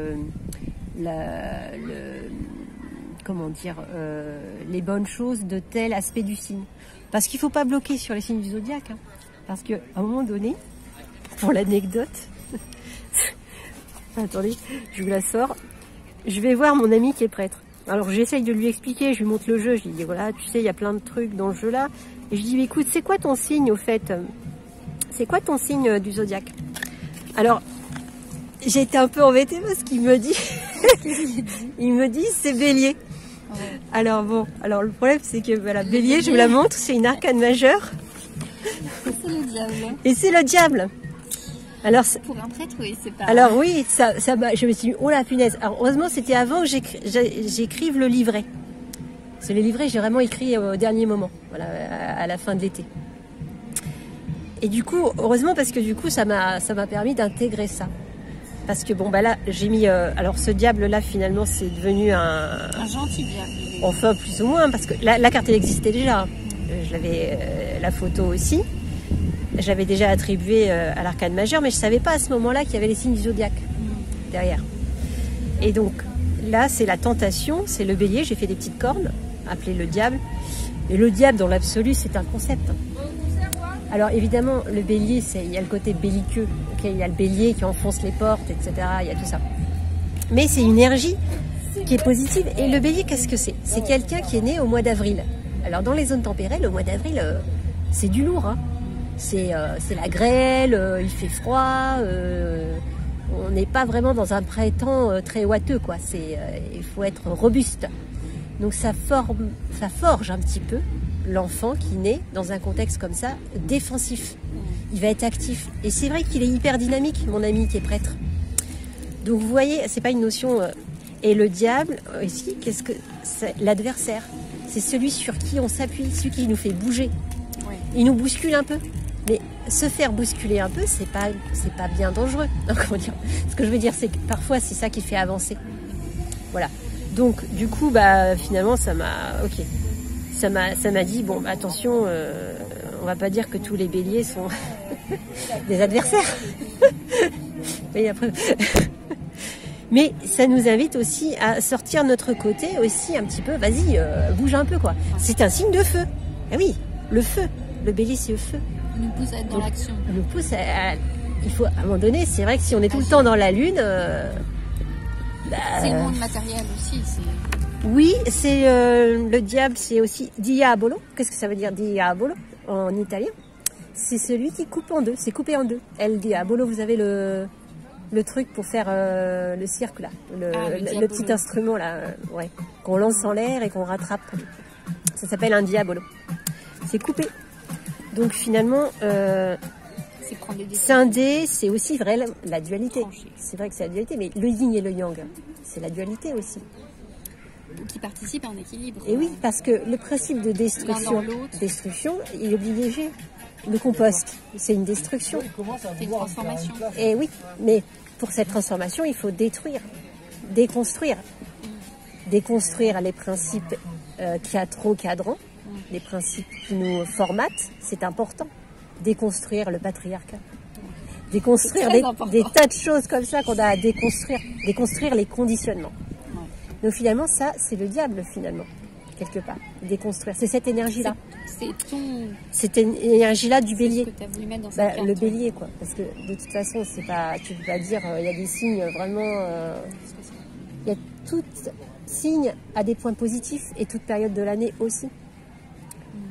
les bonnes choses de tel aspect du signe. Parce qu'il ne faut pas bloquer sur les signes du zodiaque, hein, parce qu'à un moment donné, pour l'anecdote, attendez, je vous la sors. Je vais voir mon ami qui est prêtre. Alors j'essaye de lui expliquer, je lui montre le jeu, je lui dis voilà, tu sais, il y a plein de trucs dans le jeu là. Et je dis écoute, c'est quoi ton signe au fait? C'est quoi ton signe du zodiaque? Alors, j'ai été un peu embêtée parce qu'il me dit, il me dit c'est Bélier. Ouais. Alors bon, le problème c'est que voilà, Bélier, je vous la montre, c'est une arcane majeure. C'est le diable. Et c'est le diable. Alors, pour un prêtre, oui, c'est pas... Alors oui, je me suis dit, oh la punaise. Alors heureusement, c'était avant que j'écrive le livret. Parce que le livret, j'ai vraiment écrit au dernier moment, voilà, à la fin de l'été. Et du coup, heureusement, parce que du coup, ça m'a permis d'intégrer ça. Parce que bon, là, j'ai mis... alors ce diable-là, finalement, c'est devenu un gentil diable. Enfin, plus ou moins, parce que la carte, elle existait déjà. Je l'avais, la photo aussi. J'avais déjà attribué à l'arcane majeure, mais je ne savais pas à ce moment-là qu'il y avait les signes du zodiaque derrière. Et donc, là, c'est la tentation, c'est le bélier. J'ai fait des petites cornes, appelées le diable. Et le diable, dans l'absolu, c'est un concept. Alors évidemment, le bélier, il y a le côté belliqueux. Okay, il y a le bélier qui enfonce les portes, etc. Il y a tout ça. Mais c'est une énergie qui est positive. Et le bélier, qu'est-ce que c'est? C'est quelqu'un qui est né au mois d'avril. Alors dans les zones tempérées, le mois d'avril, c'est du lourd. Hein. C'est la grêle, il fait froid. On n'est pas vraiment dans un printemps très ouateux, quoi. Il faut être robuste. Donc ça forge un petit peu l'enfant qui naît dans un contexte comme ça, défensif. Il va être actif. Et c'est vrai qu'il est hyper dynamique, mon ami qui est prêtre. Donc vous voyez, c'est pas une notion... Et le diable, ici, qu'est-ce que c'est? L'adversaire. C'est celui sur qui on s'appuie, celui qui nous fait bouger. Ouais. Il nous bouscule un peu. Mais se faire bousculer un peu, c'est pas bien dangereux. Donc, comment dire? Ce que je veux dire, c'est que parfois, c'est ça qui fait avancer. Voilà. Donc, du coup, finalement, ça m'a dit, bon, attention, on va pas dire que tous les béliers sont des adversaires. Mais après... Mais ça nous invite aussi à sortir notre côté aussi un petit peu, vas-y, bouge un peu, quoi. C'est un signe de feu. Ah oui, le feu. Le bélier, c'est le feu. Il nous pousse à être dans l'action. Il nous pousse il faut, à un moment donné, c'est vrai que si on est tout le temps dans la lune... c'est le monde matériel aussi. Oui, c'est le diable, c'est aussi diabolo. Qu'est-ce que ça veut dire diabolo en italien? C'est celui qui coupe en deux, c'est coupé en deux. El diabolo, vous avez le truc pour faire le cirque là, le petit instrument là, ouais, qu'on lance en l'air et qu'on rattrape. Ça s'appelle un diabolo. C'est coupé. Donc finalement, c'est un dé, c'est aussi vrai la dualité. C'est vrai que c'est la dualité, mais le yin et le yang, c'est la dualité aussi. Qui participe à un équilibre. Et oui, parce que le principe de destruction, il est obligé. Le compost, c'est une destruction. C'est une transformation. Et oui, mais pour cette transformation, il faut détruire, déconstruire. Déconstruire les principes trop cadrants, les principes qui nous formatent, c'est important. Déconstruire le patriarcat. Déconstruire des tas de choses comme ça qu'on a à déconstruire. Déconstruire les conditionnements. Donc finalement, ça, c'est le diable, finalement, quelque part. Déconstruire. C'est cette énergie-là. Cette énergie-là du bélier. C'est ce que tu as voulu mettre dans cette carte, le bélier, quoi. Parce que de toute façon, c'est pas, tu peux pas dire, il y a des signes vraiment... Il y a tout signe à des points positifs et toute période de l'année aussi.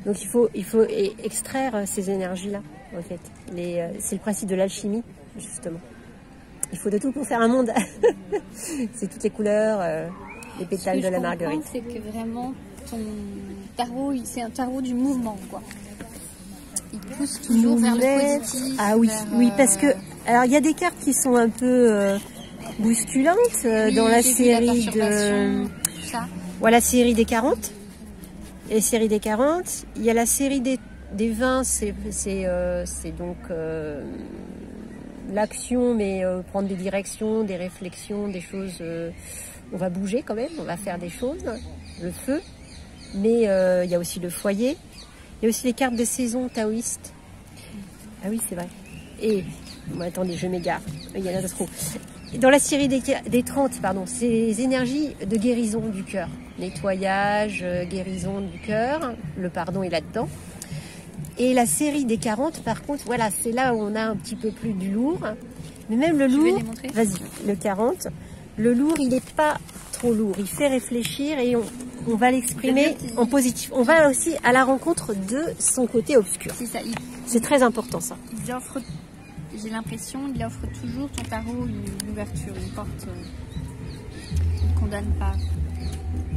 Donc il faut extraire ces énergies-là, en fait. C'est le principe de l'alchimie, justement. Il faut de tout pour faire un monde. C'est toutes les couleurs, les pétales de la marguerite. C'est que vraiment, ton tarot, c'est un tarot du mouvement, quoi. Il pousse toujours vers le positif. Ah oui, oui, parce que... Alors, il y a des cartes qui sont un peu bousculantes dans la série Voilà, série des 40. Et série des 40. Il y a la série des 20, c'est donc l'action, mais prendre des directions, des réflexions, des choses... on va bouger quand même, on va faire des choses. Le feu. Mais il y a aussi le foyer. Il y a aussi les cartes de saison taoïstes. Ah oui, c'est vrai. Et, bon, attendez, je m'égare. Il y en a trop. Dans la série des 30, pardon, c'est les énergies de guérison du cœur. Nettoyage, guérison du cœur. Le pardon est là-dedans. Et la série des 40, par contre, voilà, c'est là où on a un petit peu plus du lourd. Mais même le lourd, vas-y, le 40, le lourd, il n'est pas trop lourd. Il fait réfléchir et on va l'exprimer en positif. On va aussi à la rencontre de son côté obscur. C'est ça. C'est très important, ça. Il offre, j'ai l'impression, il offre toujours ton tarot une ouverture, une porte. Il ne condamne pas.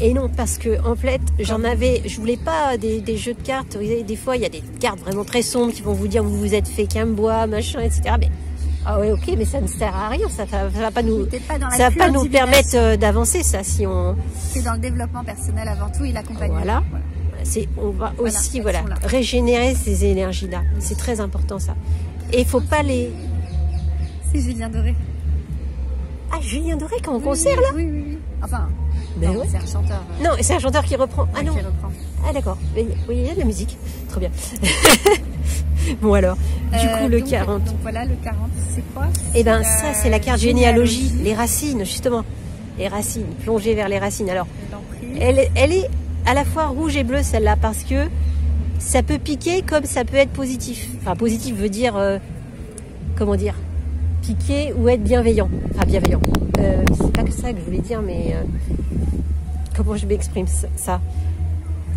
Et non, parce que en fait, je voulais pas des jeux de cartes. Des fois, il y a des cartes vraiment très sombres qui vont vous dire vous vous êtes fait qu'un bois, machin, etc. Mais ah ouais, ok, mais ça ne sert à rien. Ça va pas nous permettre d'avancer, ça, si on. C'est dans le développement personnel avant tout et l'accompagnement. Voilà. On va aussi régénérer ces énergies-là. C'est très important, ça. Et il faut pas les. C'est Julien Doré. Ah, Julien Doré quand on concert, là. Oui. Enfin. Mais non, c'est un chanteur. Non, c'est un chanteur qui reprend. Ah non. Qui reprend. Ah d'accord. Oui, il y a de la musique. Très bien. Bon alors, du coup le 40. Donc voilà, le 40, c'est quoi? Eh bien ça, c'est la carte généalogie. Les racines, justement. Les racines, plonger vers les racines. Alors, elle est à la fois rouge et bleu celle-là parce que ça peut piquer comme ça peut être positif. Enfin, positif veut dire, comment dire, piquer ou être bienveillant. Enfin, bienveillant. C'est pas que ça que je voulais dire, mais comment je m'exprime ça?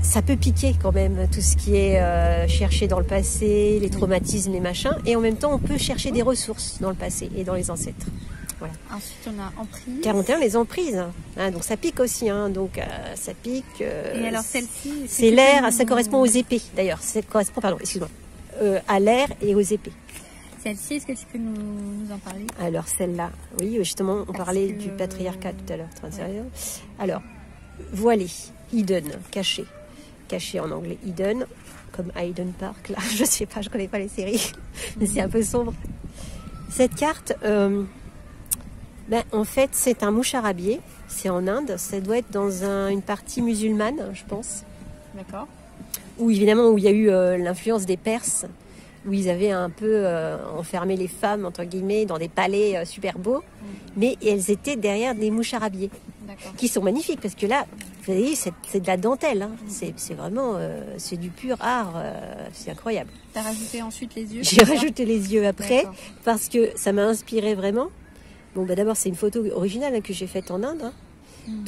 Ça peut piquer quand même, tout ce qui est cherché dans le passé, les traumatismes, les machins. Et en même temps, on peut chercher des ressources dans le passé et dans les ancêtres. Voilà. Ensuite, on a emprise. 41, les emprises. Hein, donc ça pique aussi. Hein, donc ça pique. Et alors celle-ci, c'est l'air, ça correspond aux épées d'ailleurs. Ça correspond, pardon, excuse-moi, à l'air et aux épées. Celle-ci, est-ce que tu peux nous en parler? Alors celle-là, oui, justement, on parlait du patriarcat tout à l'heure. Ouais. Alors, voilé, hidden, caché. Caché en anglais, hidden, comme Hayden Park, là, je sais pas, je connais pas les séries, mais c'est un peu sombre. Cette carte, en fait, c'est un moucharabier, c'est en Inde, ça doit être dans une partie musulmane, je pense. D'accord. Où évidemment, où il y a eu l'influence des Perses, où ils avaient un peu enfermé les femmes, entre guillemets, dans des palais super beaux, mais elles étaient derrière des moucharabiers, qui sont magnifiques, parce que là, vous voyez, c'est de la dentelle, hein. C'est vraiment, c'est du pur art, c'est incroyable. Tu as rajouté ensuite les yeux? J'ai rajouté les yeux après, parce que ça m'a inspiré vraiment. Bon, d'abord, c'est une photo originale que j'ai faite en Inde, hein,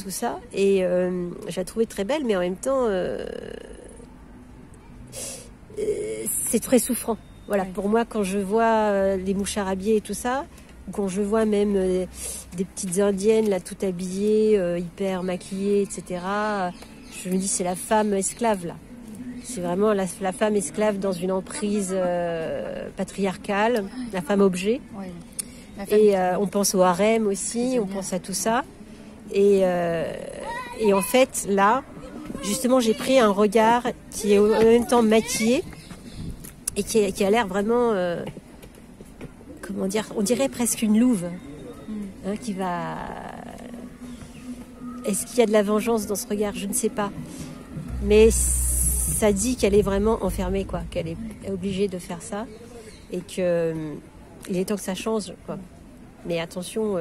tout ça, et je la trouvais très belle, mais en même temps, c'est très souffrant. Voilà, pour moi, quand je vois les moucharabiers et tout ça, quand je vois même des petites indiennes là tout habillées, hyper maquillées, etc. Je me dis c'est la femme esclave là. C'est vraiment la femme esclave dans une emprise patriarcale, la femme objet. Oui. Et on pense au harem aussi, on pense à tout ça. Et en fait là, justement, j'ai pris un regard qui est en même temps maquillé et qui a l'air vraiment... comment dire, on dirait presque une louve, hein, qui va... Est-ce qu'il y a de la vengeance dans ce regard? Je ne sais pas. Mais ça dit qu'elle est vraiment enfermée, quoi, qu'elle est obligée de faire ça, et que il est temps que ça change, quoi. Mais attention,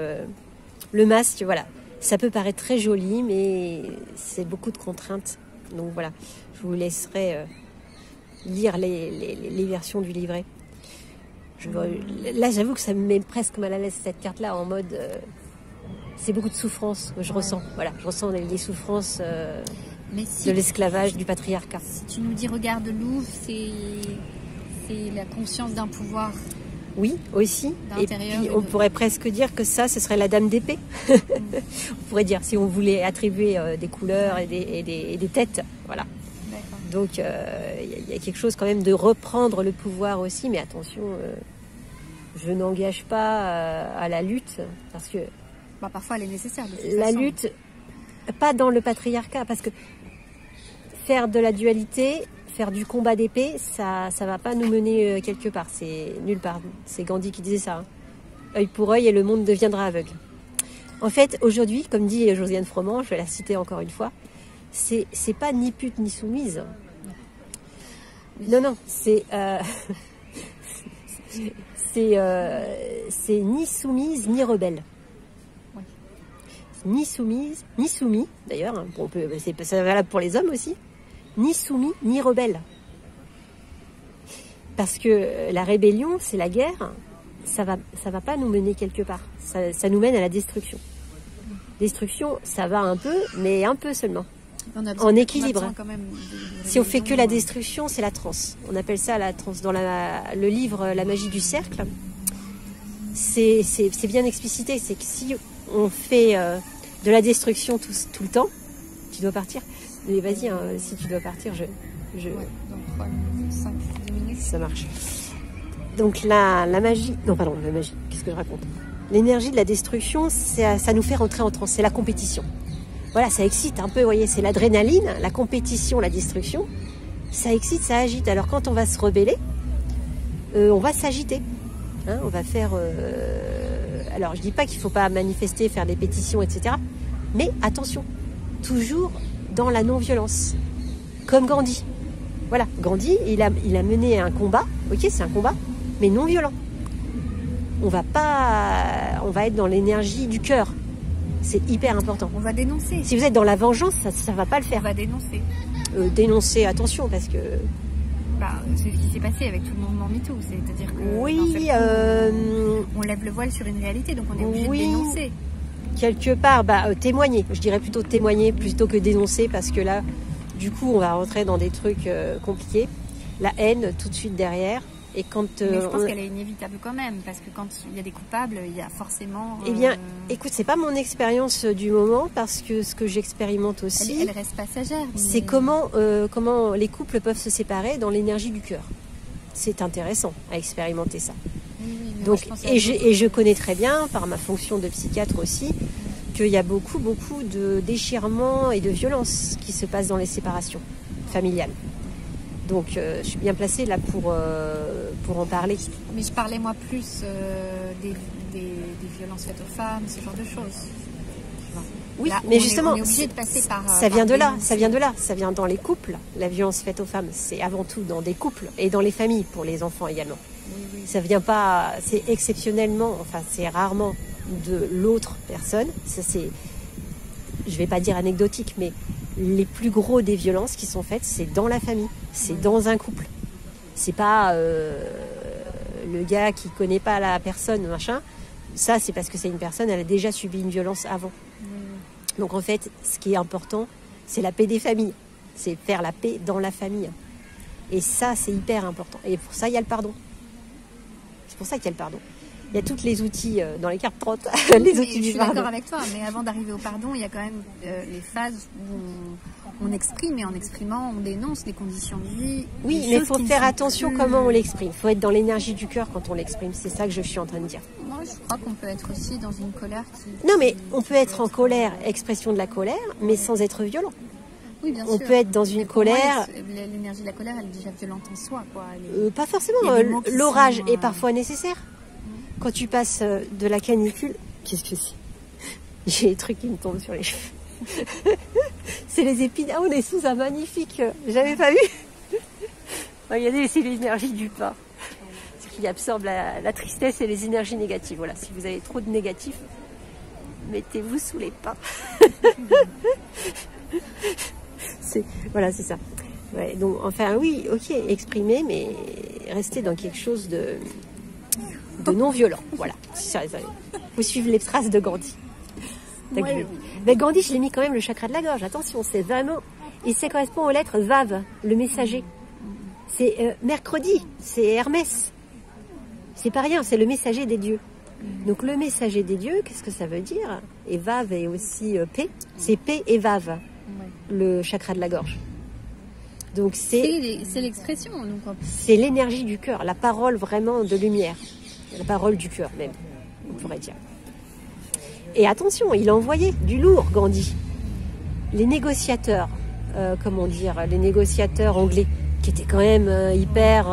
le masque, voilà, ça peut paraître très joli, mais c'est beaucoup de contraintes. Donc voilà, je vous laisserai lire les versions du livret. Là, j'avoue que ça me met presque mal à l'aise cette carte-là, en mode, c'est beaucoup de souffrance. Je ressens, voilà, je ressens les souffrances de l'esclavage, du patriarcat. Si tu nous dis regarde louve, c'est la conscience d'un pouvoir. Oui, aussi. Et puis, on pourrait presque dire que ça, ce serait la dame d'épée. On pourrait dire, si on voulait attribuer des couleurs et des têtes, voilà. Donc, il y a quelque chose quand même de reprendre le pouvoir aussi, mais attention, je n'engage pas à la lutte, parce que... parfois, elle est nécessaire. La lutte, pas dans le patriarcat, parce que faire de la dualité, faire du combat d'épée, ça va pas nous mener quelque part, c'est nulle part. C'est Gandhi qui disait ça. Hein. Œil pour œil et le monde deviendra aveugle. En fait, aujourd'hui, comme dit Josiane Froment, je vais la citer encore une fois, c'est pas ni pute ni soumise. Non, c'est ni soumise ni rebelle. Oui. Ni soumise, ni soumis, d'ailleurs, hein, c'est valable pour les hommes aussi, ni soumis, ni rebelle. Parce que la rébellion, c'est la guerre, ça va pas nous mener quelque part. Ça nous mène à la destruction. Destruction, ça va un peu, mais un peu seulement. En équilibre. Si on fait que la destruction, c'est la transe. On appelle ça la transe. Dans le livre La magie du cercle, c'est bien explicité. C'est que si on fait de la destruction tout le temps, tu dois partir. Mais vas-y, hein, si tu dois partir, Ouais, dans 5 minutes. Ça marche. Donc la magie... Non, pardon, la magie. Qu'est-ce que je raconte? L'énergie de la destruction, ça nous fait rentrer en transe. C'est la compétition. Voilà, ça excite un peu, vous voyez, c'est l'adrénaline, la compétition, la destruction. Ça excite, ça agite. Alors quand on va se rebeller, on va s'agiter. Hein, on va faire... Alors je dis pas qu'il ne faut pas manifester, faire des pétitions, etc. Mais attention, toujours dans la non-violence. Comme Gandhi. Voilà, Gandhi, il a mené un combat, ok, c'est un combat, mais non violent. On va être dans l'énergie du cœur. C'est hyper important. On va dénoncer. Si vous êtes dans la vengeance, ça va pas le faire. On va dénoncer. Dénoncer, attention, parce que... c'est ce qui s'est passé avec tout le mouvement MeToo. C'est-à-dire que oui, on lève le voile sur une réalité, donc on est obligé de dénoncer. Quelque part, témoigner. Je dirais plutôt témoigner plutôt que dénoncer, parce que là, du coup, on va rentrer dans des trucs compliqués. La haine, tout de suite derrière. Et quand, mais je pense qu'elle est inévitable quand même, parce que quand il y a des coupables, il y a forcément... Eh bien, écoute, c'est pas mon expérience du moment, parce que ce que j'expérimente aussi... Elle reste passagère. Mais... C'est comment les couples peuvent se séparer dans l'énergie du cœur. C'est intéressant à expérimenter ça. Oui, donc, je connais très bien, par ma fonction de psychiatre aussi, qu'il y a beaucoup de déchirements et de violences qui se passent dans les séparations familiales. Donc je suis bien placée là pour en parler. Mais je parlais moi plus des violences faites aux femmes, ce genre de choses. Oui, là, mais justement, on est obligé de passer ça vient de là, ça vient dans les couples. La violence faite aux femmes, c'est avant tout dans des couples et dans les familles pour les enfants également. Oui. Ça vient pas, c'est exceptionnellement, enfin c'est rarement de l'autre personne. Ça c'est, je vais pas dire anecdotique, mais les plus gros des violences qui sont faites, c'est dans la famille, c'est dans un couple. C'est pas le gars qui connaît pas la personne, machin. Ça, c'est parce que c'est une personne, elle a déjà subi une violence avant. Donc en fait, ce qui est important, c'est la paix des familles. C'est faire la paix dans la famille. Et ça, c'est hyper important. Et pour ça, il y a le pardon. C'est pour ça qu'il y a le pardon. Il y a tous les outils dans les cartes 30. Les outils je du suis pardon. d'accord avec toi, mais avant d'arriver au pardon, il y a quand même les phases où on exprime, et en exprimant, on dénonce les conditions de vie. Oui, mais il faut faire attention comment on l'exprime. Il faut être dans l'énergie du cœur quand on l'exprime. C'est ça que je suis en train de dire. Moi, je crois qu'on peut être aussi dans une colère qui... Non, mais on peut être en colère, expression de la colère, mais sans être violent. Oui, bien on sûr. peut être dans une colère... L'énergie de la colère, elle est déjà violente en soi, quoi. Pas forcément. L'orage est parfois nécessaire. Quand tu passes de la canicule... Qu'est-ce que c'est? J'ai des trucs qui me tombent sur les cheveux. C'est les épines. Ah, on est sous un magnifique... J'avais pas vu. Regardez, c'est l'énergie du pain. Ce qui absorbe la tristesse et les énergies négatives. Voilà, si vous avez trop de négatifs, mettez-vous sous les pins. Voilà, c'est ça. Ouais, donc, enfin, oui, ok, exprimer, mais rester dans quelque chose de non violent. Voilà. Vous suivez les traces de Gandhi. Ouais. Mais Gandhi, je l'ai mis quand même le chakra de la gorge. Attention, c'est vraiment... Et ça correspond aux lettres Vav, le messager. C'est mercredi, c'est Hermès. C'est pas rien, c'est le messager des dieux. Donc le messager des dieux, qu'est-ce que ça veut dire? Et Vav est aussi P. C'est P et Vav, le chakra de la gorge. Donc c'est l'expression. C'est l'énergie du cœur, la parole vraiment de lumière. La parole du cœur même, on pourrait dire. Et attention, il a envoyé du lourd, Gandhi. Les négociateurs, les négociateurs anglais, qui étaient quand même hyper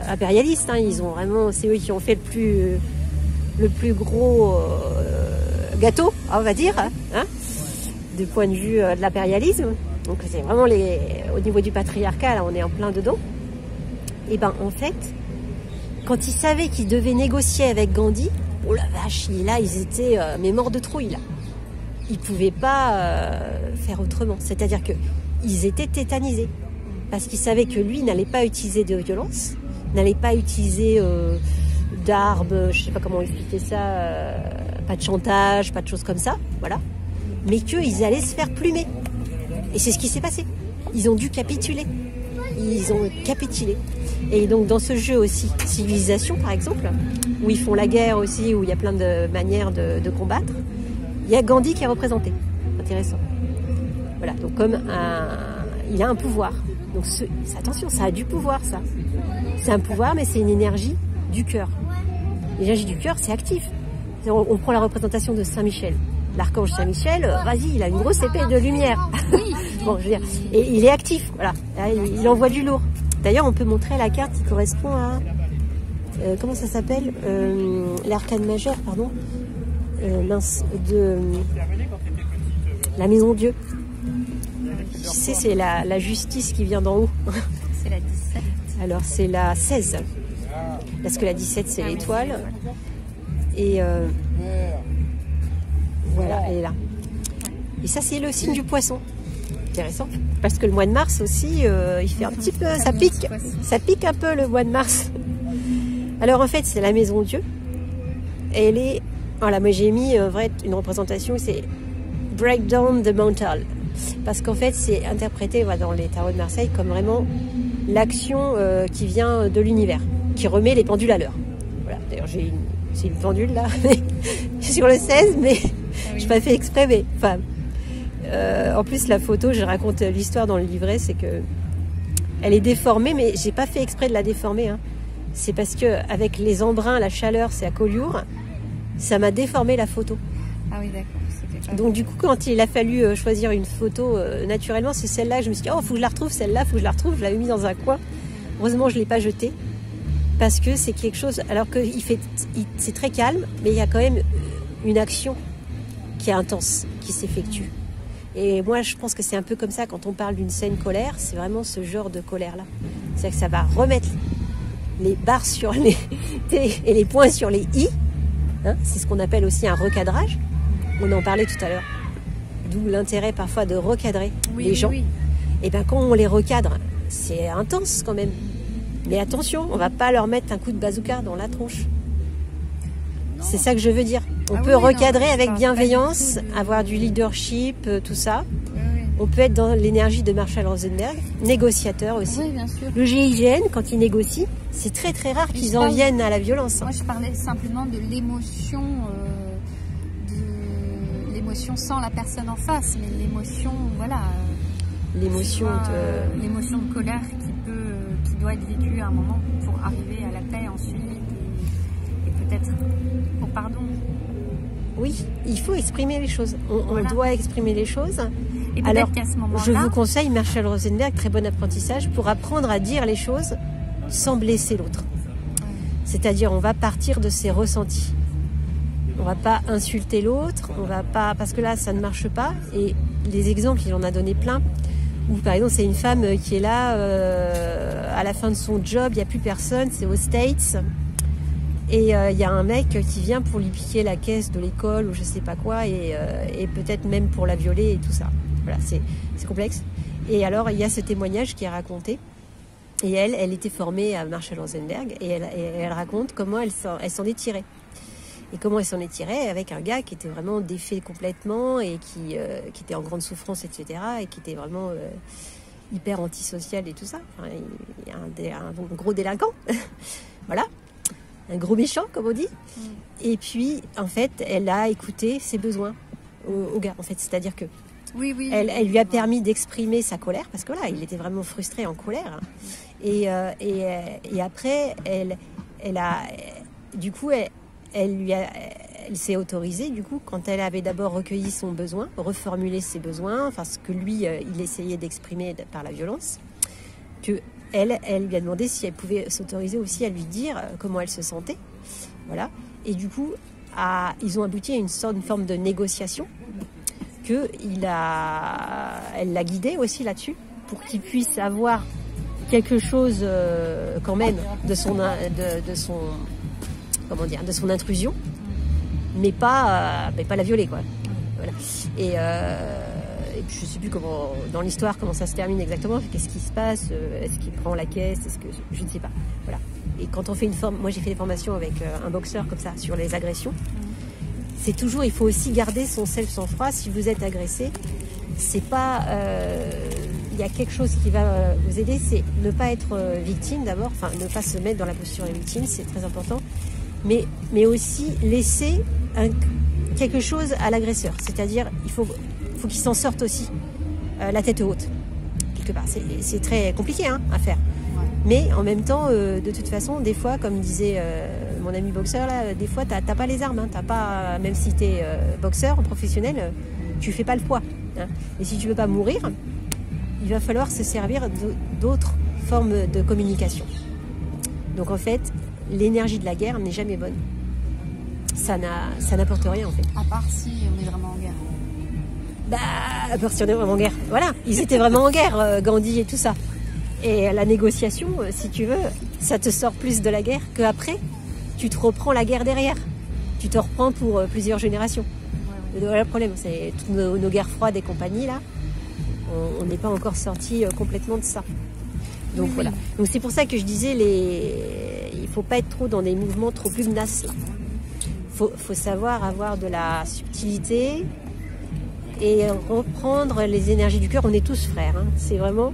impérialistes. Hein. Ils ont vraiment, c'est eux qui ont fait le plus gros gâteau, on va dire, hein, du point de vue de l'impérialisme. Donc c'est vraiment au niveau du patriarcat, là, on est en plein dedans. Et ben en fait, quand ils savaient qu'ils devaient négocier avec Gandhi, oh la vache, là ils étaient mais morts de trouille là. Ils pouvaient pas faire autrement. C'est-à-dire que ils étaient tétanisés parce qu'ils savaient que lui n'allait pas utiliser de violence, n'allait pas utiliser d'armes, je sais pas comment expliquer ça, pas de chantage, pas de choses comme ça, voilà. Mais qu'ils allaient se faire plumer. Et c'est ce qui s'est passé. Ils ont dû capituler. Ils ont capitulé. Et donc dans ce jeu aussi, Civilisation par exemple, où ils font la guerre aussi, où il y a plein de manières de combattre, il y a Gandhi qui est représenté. Intéressant. Voilà, donc il a un pouvoir. Donc attention, ça a du pouvoir ça. C'est un pouvoir, mais c'est une énergie du cœur. L'énergie du cœur, c'est actif. On prend la représentation de Saint-Michel. L'archange Saint-Michel, vas-y, il a une grosse épée de lumière. Bon, je veux dire, et il est actif, voilà. Il envoie du lourd. D'ailleurs, on peut montrer la carte qui correspond à... comment ça s'appelle l'arcane majeur, pardon. De la maison Dieu. Tu sais, c'est la justice qui vient d'en haut. C'est la 17. Alors, c'est la 16. Parce que la 17, c'est l'étoile. Et Voilà, elle est là. Et ça, c'est le signe du poisson. Intéressant. Parce que le mois de mars aussi, il fait un petit peu... Ça pique un peu le mois de mars. Alors en fait, c'est la maison Dieu. Et elle est... Voilà, moi j'ai mis une représentation, c'est Break Down the Mental. Parce qu'en fait, c'est interprété dans les tarots de Marseille comme vraiment l'action qui vient de l'univers, qui remet les pendules à l'heure. Voilà. D'ailleurs, c'est une pendule là, sur le 16, mais je n'ai pas fait exprès. Mais enfin, en plus, la photo, je raconte l'histoire dans le livret, c'est que elle est déformée, mais j'ai pas fait exprès de la déformer. Hein. C'est parce que avec les embruns, la chaleur, c'est à Collioure, ça m'a déformé la photo. Ah oui, d'accord. Donc du coup, quand il a fallu choisir une photo naturellement, c'est celle-là. Je me suis dit, oh, faut que je la retrouve, celle-là, faut que je la retrouve. Je l'avais mise dans un coin. Heureusement, je l'ai pas jetée parce que c'est quelque chose. Alors que c'est très calme, mais il y a quand même une action qui est intense, qui s'effectue. Et moi, je pense que c'est un peu comme ça quand on parle d'une scène colère. C'est vraiment ce genre de colère-là. C'est-à-dire que ça va remettre les barres sur les T et les points sur les I. Hein, c'est ce qu'on appelle aussi un recadrage. On en parlait tout à l'heure. D'où l'intérêt parfois de recadrer les gens. Oui. Et bien quand on les recadre, c'est intense quand même. Mais attention, on ne va pas leur mettre un coup de bazooka dans la tronche. C'est ça que je veux dire. On peut recadrer avec bienveillance, avoir du leadership, tout ça. Oui. On peut être dans l'énergie de Marshall Rosenberg, négociateur aussi. Oui, bien sûr. Le GIGN, quand il négocie, c'est très très rare qu'ils en viennent à la violence. Moi, je parlais simplement de l'émotion... l'émotion sans la personne en face, mais l'émotion, voilà. L'émotion de colère qui doit être vécue à un moment pour arriver à la paix ensuite et peut-être au pardon. Oui, il faut exprimer les choses. On doit exprimer les choses. Et alors, qu'à ce moment-là, je vous conseille Marshall Rosenberg, très bon apprentissage pour apprendre à dire les choses sans blesser l'autre. C'est-à-dire, on va partir de ses ressentis. On va pas insulter l'autre, on va pas, parce que là ça ne marche pas. Et les exemples, il en a donné plein. Où par exemple c'est une femme qui est là à la fin de son job, il n'y a plus personne, c'est aux States. Et il y a un mec qui vient pour lui piquer la caisse de l'école ou je sais pas quoi, et peut-être même pour la violer et tout ça. Voilà, c'est complexe. Et alors il y a ce témoignage qui est raconté. Et elle était formée à Marshall Rosenberg et elle raconte comment elle s'en est tirée. Et comment elle s'en est tirée avec un gars qui était vraiment défait complètement et qui était en grande souffrance, etc. Et qui était vraiment hyper antisocial et tout ça. Enfin, il y a un gros délinquant. Voilà. Un gros méchant, comme on dit. Et puis, en fait, elle a écouté ses besoins au gars. En fait, c'est-à-dire que elle lui a permis d'exprimer sa colère, parce que là, il était vraiment frustré, en colère. Et après, elle s'est autorisée, du coup, quand elle avait d'abord recueilli son besoin, reformulé ses besoins, enfin ce que lui, il essayait d'exprimer par la violence, que elle lui a demandé si elle pouvait s'autoriser aussi à lui dire comment elle se sentait. Voilà. Et du coup, ils ont abouti à une forme de négociation elle l'a guidé aussi là-dessus pour qu'il puisse avoir quelque chose quand même de son intrusion, mais pas la violer, quoi. Voilà. Et je sais plus comment dans l'histoire comment ça se termine exactement. Qu'est-ce qui se passe? Est-ce qu'il prend la caisse? Est-ce que je ne sais pas. Voilà. Et quand on fait moi j'ai fait des formations avec un boxeur comme ça sur les agressions. C'est toujours, il faut aussi garder son sang-froid. Si vous êtes agressé, c'est pas, il y a quelque chose qui va vous aider, c'est ne pas être victime d'abord, enfin ne pas se mettre dans la posture de victime, c'est très important, mais aussi laisser quelque chose à l'agresseur, c'est-à-dire il faut qu'il s'en sorte aussi, la tête haute, quelque part. C'est très compliqué à faire. Mais en même temps, de toute façon, des fois, comme disait mon ami boxeur, là, des fois, t'as pas les armes. T'as pas, même si t'es boxeur professionnel, tu fais pas le poids. Et si tu veux pas mourir, il va falloir se servir d'autres formes de communication. Donc en fait, l'énergie de la guerre n'est jamais bonne. Ça n'apporte rien en fait. À part si on est vraiment en guerre. À part si on est vraiment en guerre. Voilà, ils étaient vraiment en guerre, Gandhi et tout ça. Et la négociation, si tu veux, ça te sort plus de la guerre qu'après, tu te reprends la guerre derrière. Tu te reprends pour plusieurs générations. Voilà le problème, c'est toutes nos guerres froides et compagnie là. On n'est pas encore sorti complètement de ça. Donc oui, voilà. Donc c'est pour ça que je disais, il faut pas être trop dans des mouvements trop pugnaces là. Faut savoir avoir de la subtilité et reprendre les énergies du cœur. On est tous frères, hein. C'est vraiment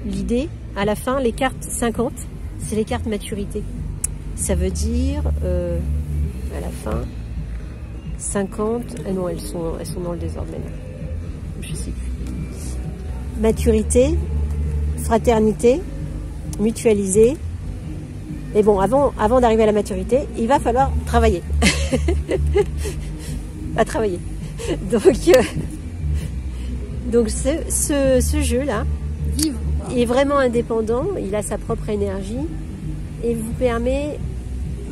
l'idée. À la fin, les cartes 50, c'est les cartes maturité. Ça veut dire, à la fin, 50, ah non, elles sont dans le désordre maintenant. Je sais plus. Maturité, fraternité, mutualiser. Mais bon, avant d'arriver à la maturité, il va falloir travailler. À travailler. Donc ce jeu-là est vraiment indépendant, il a sa propre énergie et vous permet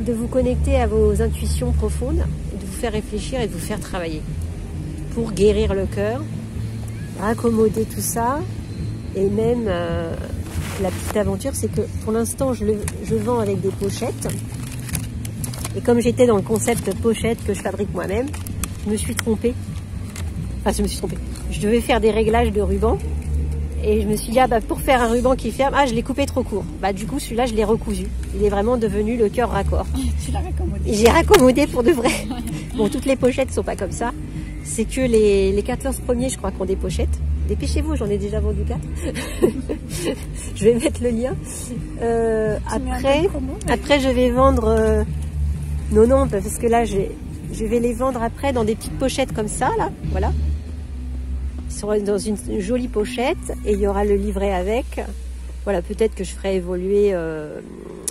de vous connecter à vos intuitions profondes, de vous faire réfléchir et de vous faire travailler pour guérir le cœur, raccommoder tout ça. Et même la petite aventure, c'est que pour l'instant je vends avec des pochettes, et comme j'étais dans le concept pochette que je fabrique moi-même, je me suis trompée. Enfin, je me suis trompée. Je devais faire des réglages de ruban et je me suis dit, pour faire un ruban qui ferme, je l'ai coupé trop court. Du coup, celui-là, je l'ai recousu. Il est vraiment devenu le cœur raccord. Tu l'as raccommodé. J'ai raccommodé pour de vrai. Bon, toutes les pochettes ne sont pas comme ça. C'est que les 14 premiers, je crois, qui ont des pochettes. Dépêchez-vous, j'en ai déjà vendu 4. Je vais mettre le lien. Après, je vais vendre... Non, parce que là, je vais les vendre après dans des petites pochettes comme ça, là. Voilà. Dans une jolie pochette. Et il y aura le livret avec. Voilà, peut-être que je ferai évoluer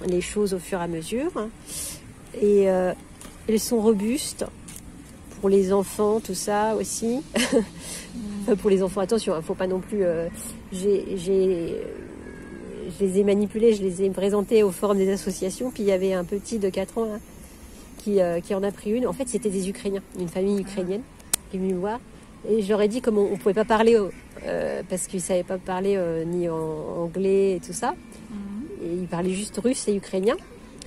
les choses au fur et à mesure. Et elles sont robustes. Pour les enfants, tout ça aussi. Enfin, pour les enfants, attention, il ne faut pas non plus... je les ai manipulés, je les ai présentés au forum des associations. Puis il y avait un petit de 4 ans là, qui en a pris une. En fait, c'était des Ukrainiens, une famille ukrainienne qui est venue me voir. Et je leur ai dit comment on ne pouvait pas parler, parce qu'ils ne savaient pas parler ni en anglais et tout ça. Et ils parlaient juste russe et ukrainien.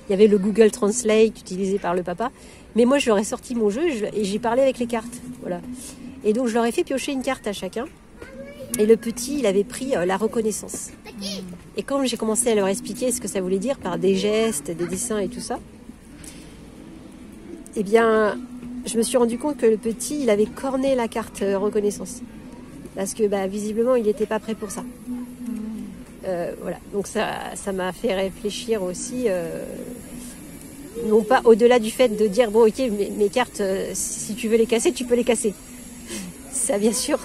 Il y avait le Google Translate utilisé par le papa. Mais moi, je leur ai sorti mon jeu et j'ai parlé avec les cartes. Voilà. Et donc, je leur ai fait piocher une carte à chacun. Et le petit, il avait pris la reconnaissance. Et quand j'ai commencé à leur expliquer ce que ça voulait dire par des gestes, des dessins et tout ça, eh bien, je me suis rendu compte que le petit, il avait corné la carte reconnaissance. Parce que, visiblement, il n'était pas prêt pour ça. Voilà. Donc, ça m'a fait réfléchir aussi... non pas au-delà du fait de dire, bon, ok, mes cartes, si tu veux les casser, tu peux les casser. Ça, bien sûr.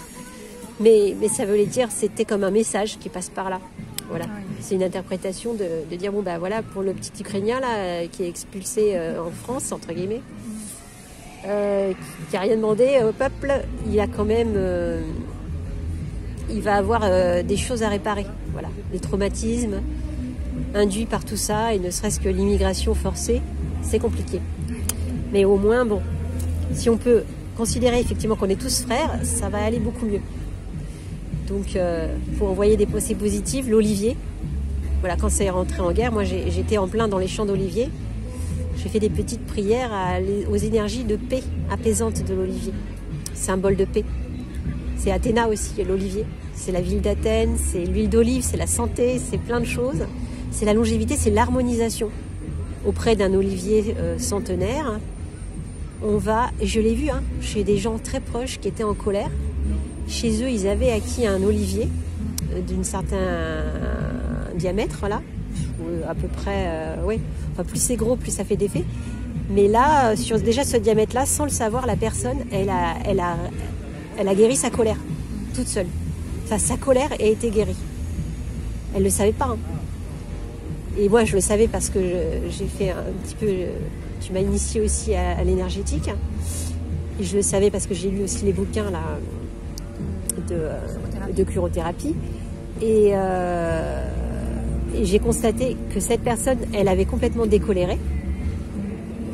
Mais ça veut dire, c'était comme un message qui passe par là. Voilà. C'est une interprétation de dire, bon, voilà, pour le petit Ukrainien, là, qui est expulsé en France, entre guillemets, qui n'a rien demandé au peuple, il a quand même... il va avoir des choses à réparer. Voilà. Les traumatismes induits par tout ça, et ne serait-ce que l'immigration forcée, c'est compliqué. Mais au moins, bon, si on peut considérer effectivement qu'on est tous frères, ça va aller beaucoup mieux. Donc, pour envoyer des pensées positives, l'olivier. Voilà, quand c'est rentré en guerre, moi j'étais en plein dans les champs d'olivier. J'ai fait des petites prières aux énergies de paix apaisantes de l'olivier. Symbole de paix. C'est Athéna aussi, l'olivier. C'est la ville d'Athènes, c'est l'huile d'olive, c'est la santé, c'est plein de choses. C'est la longévité, c'est l'harmonisation. Auprès d'un olivier centenaire, on va, et je l'ai vu, chez des gens très proches qui étaient en colère. Chez eux, ils avaient acquis un olivier d'un certain diamètre, là, à peu près, enfin, plus c'est gros, plus ça fait d'effet. Mais là, sur déjà ce diamètre-là, sans le savoir, la personne, elle a guéri sa colère, toute seule. Enfin, sa colère a été guérie. Elle ne le savait pas. Et moi, je le savais parce que j'ai fait un petit peu... Tu m'as initié aussi à l'énergétique. Et je le savais parce que j'ai lu aussi les bouquins là, de cryothérapie. Et j'ai constaté que cette personne, elle avait complètement décoléré.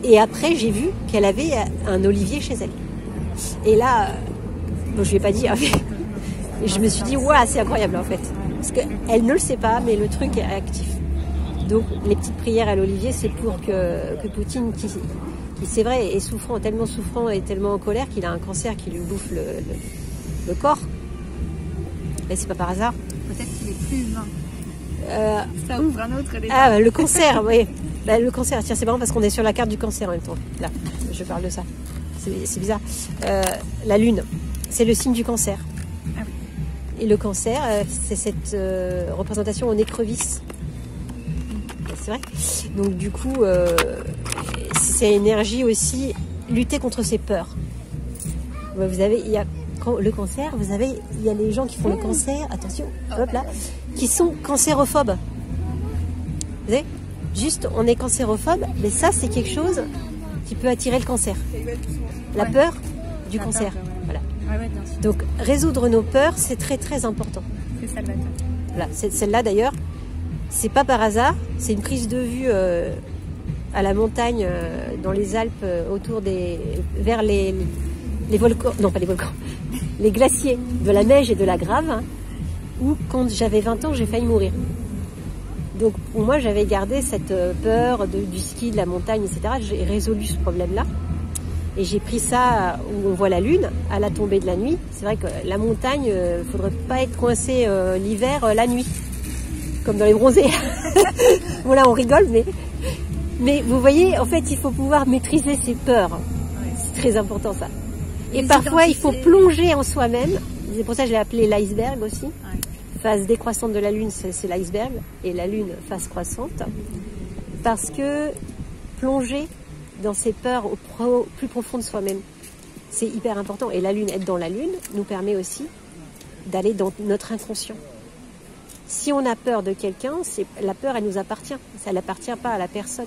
Et après, j'ai vu qu'elle avait un olivier chez elle. Et là, bon, je ne lui ai pas dit... Et je me suis dit, waouh, c'est incroyable en fait. Parce qu'elle ne le sait pas, mais le truc est actif. Donc les petites prières à l'olivier, c'est pour que Poutine, qui c'est vrai, est tellement souffrant et tellement en colère qu'il a un cancer qui lui bouffe le corps. Et c'est pas par hasard. Peut-être qu'il est plus humain. Ça ouvre un autre débat. Ah, le cancer, oui. Bah, le cancer, tiens, c'est marrant parce qu'on est sur la carte du cancer en même temps. Là, je parle de ça. C'est bizarre. La lune, c'est le signe du cancer. Ah oui. Et le cancer, c'est cette représentation en écrevisse. C'est vrai. Donc du coup, c'est énergie aussi, lutter contre ses peurs. Vous avez, il y a le cancer, il y a les gens qui font le cancer, attention, hop là, qui sont cancérophobes. Vous voyez, juste on est cancérophobe, mais ça c'est quelque chose qui peut attirer le cancer. La peur du cancer. Voilà. Ouais, bien sûr. Donc résoudre nos peurs, c'est très très important. C'est salvateur. Voilà, celle-là d'ailleurs, c'est pas par hasard, c'est une prise de vue à la montagne, dans les Alpes, vers les volcans, non pas les volcans, les glaciers de la Neige et de la Grave, hein, où quand j'avais 20 ans, j'ai failli mourir. Donc pour moi, j'avais gardé cette peur du ski, de la montagne, etc. J'ai résolu ce problème-là. Et j'ai pris ça où on voit la lune à la tombée de la nuit. C'est vrai que la montagne, il faudrait pas être coincé l'hiver, la nuit, comme dans les bronzés. Bon là, on rigole, mais vous voyez, en fait, il faut pouvoir maîtriser ses peurs. C'est très important ça. Et parfois, il faut plonger en soi-même. C'est pour ça que je l'ai appelé l'iceberg aussi. Phase décroissante de la lune, c'est l'iceberg. Et la lune, phase croissante. Parce que plonger dans ses peurs au plus profond de soi-même, c'est hyper important. Et la lune, être dans la lune, nous permet aussi d'aller dans notre inconscient. Si on a peur de quelqu'un, la peur, elle nous appartient. Ça n'appartient pas à la personne.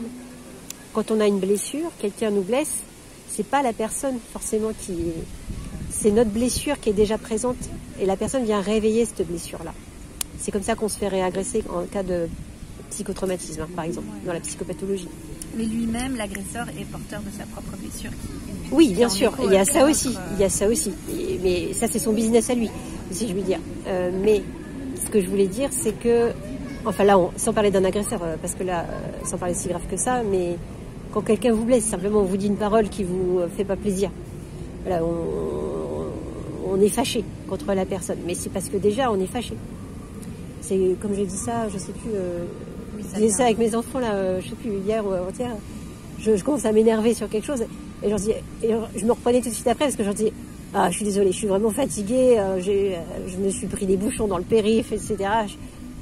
Quand on a une blessure, quelqu'un nous blesse, c'est pas la personne forcément c'est notre blessure qui est déjà présente. Et la personne vient réveiller cette blessure-là. C'est comme ça qu'on se fait réagresser en cas de psychotraumatisme, hein, par exemple, dans la psychopathologie. Mais lui-même, l'agresseur, est porteur de sa propre blessure. Oui, bien sûr, il y a ça aussi. Il y a ça aussi. Mais ça, c'est son business à lui, si je puis dire. Mais ce que je voulais dire, c'est que, enfin là, sans parler d'un agresseur, parce que là, sans parler si grave que ça, mais quand quelqu'un vous blesse, simplement on vous dit une parole qui vous fait pas plaisir. Voilà, on est fâché contre la personne, mais c'est parce que déjà on est fâché. C'est comme j'ai dit ça, je sais plus. Je disais ça avec mes enfants là, je sais plus hier ou avant-hier. Je commence à m'énerver sur quelque chose et je me reprenais tout de suite après parce que je dis ah je suis désolée, je suis vraiment fatiguée, je me suis pris des bouchons dans le périph, etc. Je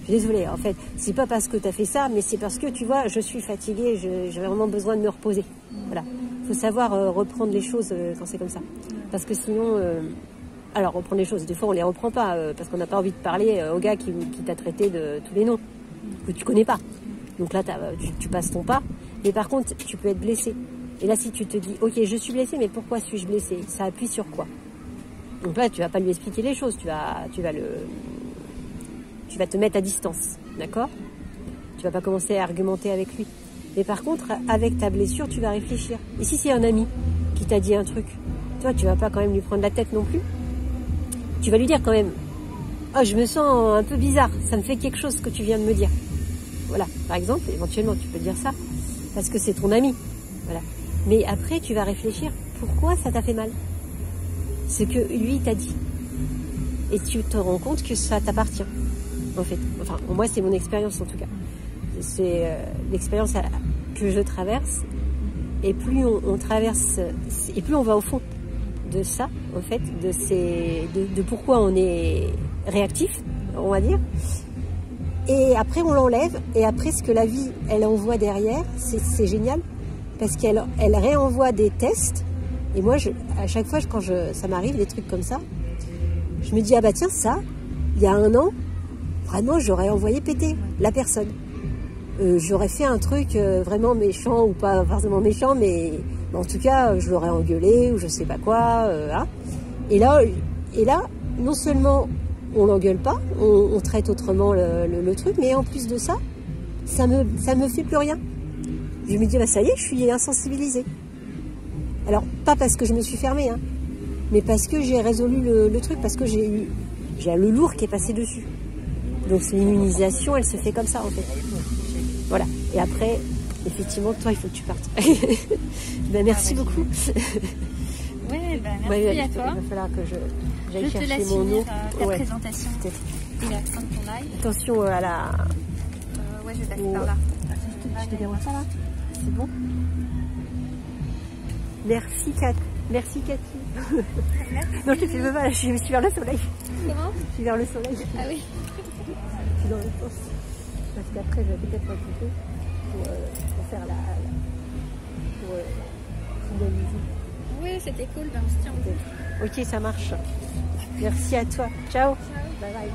suis désolée, en fait, c'est pas parce que tu as fait ça, mais c'est parce que tu vois, je suis fatiguée, j'ai vraiment besoin de me reposer. Voilà, faut savoir reprendre les choses quand c'est comme ça, parce que sinon, alors reprendre les choses, des fois on les reprend pas parce qu'on n'a pas envie de parler au gars qui t'a traité de tous les noms que tu connais pas. Donc là, tu passes ton pas, mais par contre, tu peux être blessé. Et là, si tu te dis, ok, je suis blessé, mais pourquoi suis-je blessé? Ça appuie sur quoi? Donc là, tu vas pas lui expliquer les choses, tu vas te mettre à distance, d'accord? Tu vas pas commencer à argumenter avec lui. Mais par contre, avec ta blessure, tu vas réfléchir. Et si c'est un ami qui t'a dit un truc, toi, tu vas pas quand même lui prendre la tête non plus. Tu vas lui dire quand même, oh, je me sens un peu bizarre, ça me fait quelque chose ce que tu viens de me dire. Voilà, par exemple, éventuellement, tu peux dire ça, parce que c'est ton ami. Voilà. Mais après, tu vas réfléchir, pourquoi ça t'a fait mal? Ce que lui t'a dit. Et tu te rends compte que ça t'appartient, en fait. Enfin, moi, c'est mon expérience, en tout cas. C'est l'expérience que je traverse. Et plus on traverse, et plus on va au fond de ça, en fait, de pourquoi on est réactif, on va dire. Et après, on l'enlève. Et après, ce que la vie, elle envoie derrière, c'est génial. Parce qu'elle réenvoie des tests. Et moi, à chaque fois, quand ça m'arrive, des trucs comme ça, je me dis, ah bah tiens, ça, il y a 1 an, vraiment, j'aurais envoyé péter la personne. J'aurais fait un truc vraiment méchant, ou pas forcément méchant, mais en tout cas, je l'aurais engueulé, ou je sais pas quoi. Hein. Et là, non seulement on l'engueule pas, on traite autrement le truc, mais en plus de ça, ça me fait plus rien. Je me dis, bah ça y est, je suis insensibilisée. Alors, pas parce que je me suis fermée, hein, mais parce que j'ai résolu le truc, parce que j'ai le lourd qui est passé dessus. Donc l'immunisation, elle se fait comme ça, en fait. Voilà. Et après, effectivement, toi, il faut que tu partes. Ben, merci beaucoup. Oui, ben, merci à toi. Il va falloir que j'aille chercher mon nom. Ta présentation et la fin de ton live. Attention à la... ouais, je vais passer par là. Je te dérange pas là? C'est bon? Merci Kat. Merci Cathy. Non, je te filme pas, je suis vers le soleil. Comment? Je suis vers le soleil. Ah oui. Je suis dans le sens. Parce qu'après, je vais peut-être m'occuper pour faire pour finaliser. Oui, c'était cool, ben on se tient au courant. Ok, ça marche. Merci à toi. Ciao. Bye bye.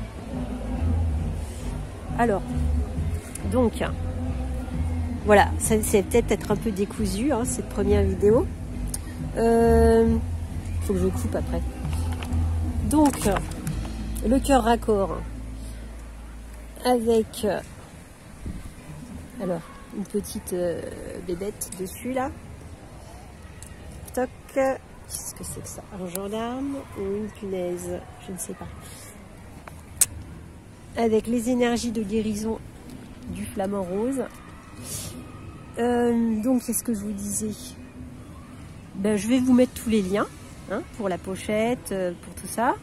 Alors, donc, voilà, c'est peut-être être un peu décousu, hein, cette première vidéo. Faut que je coupe après. Donc, le cœur raccord avec alors une petite bébête dessus là. Toc. Qu'est-ce que c'est que ça? Un gendarme ou une punaise? Je ne sais pas. Avec les énergies de guérison du flamant rose. Donc, qu'est-ce que je vous disais? Ben, je vais vous mettre tous les liens, hein, pour la pochette, pour tout ça.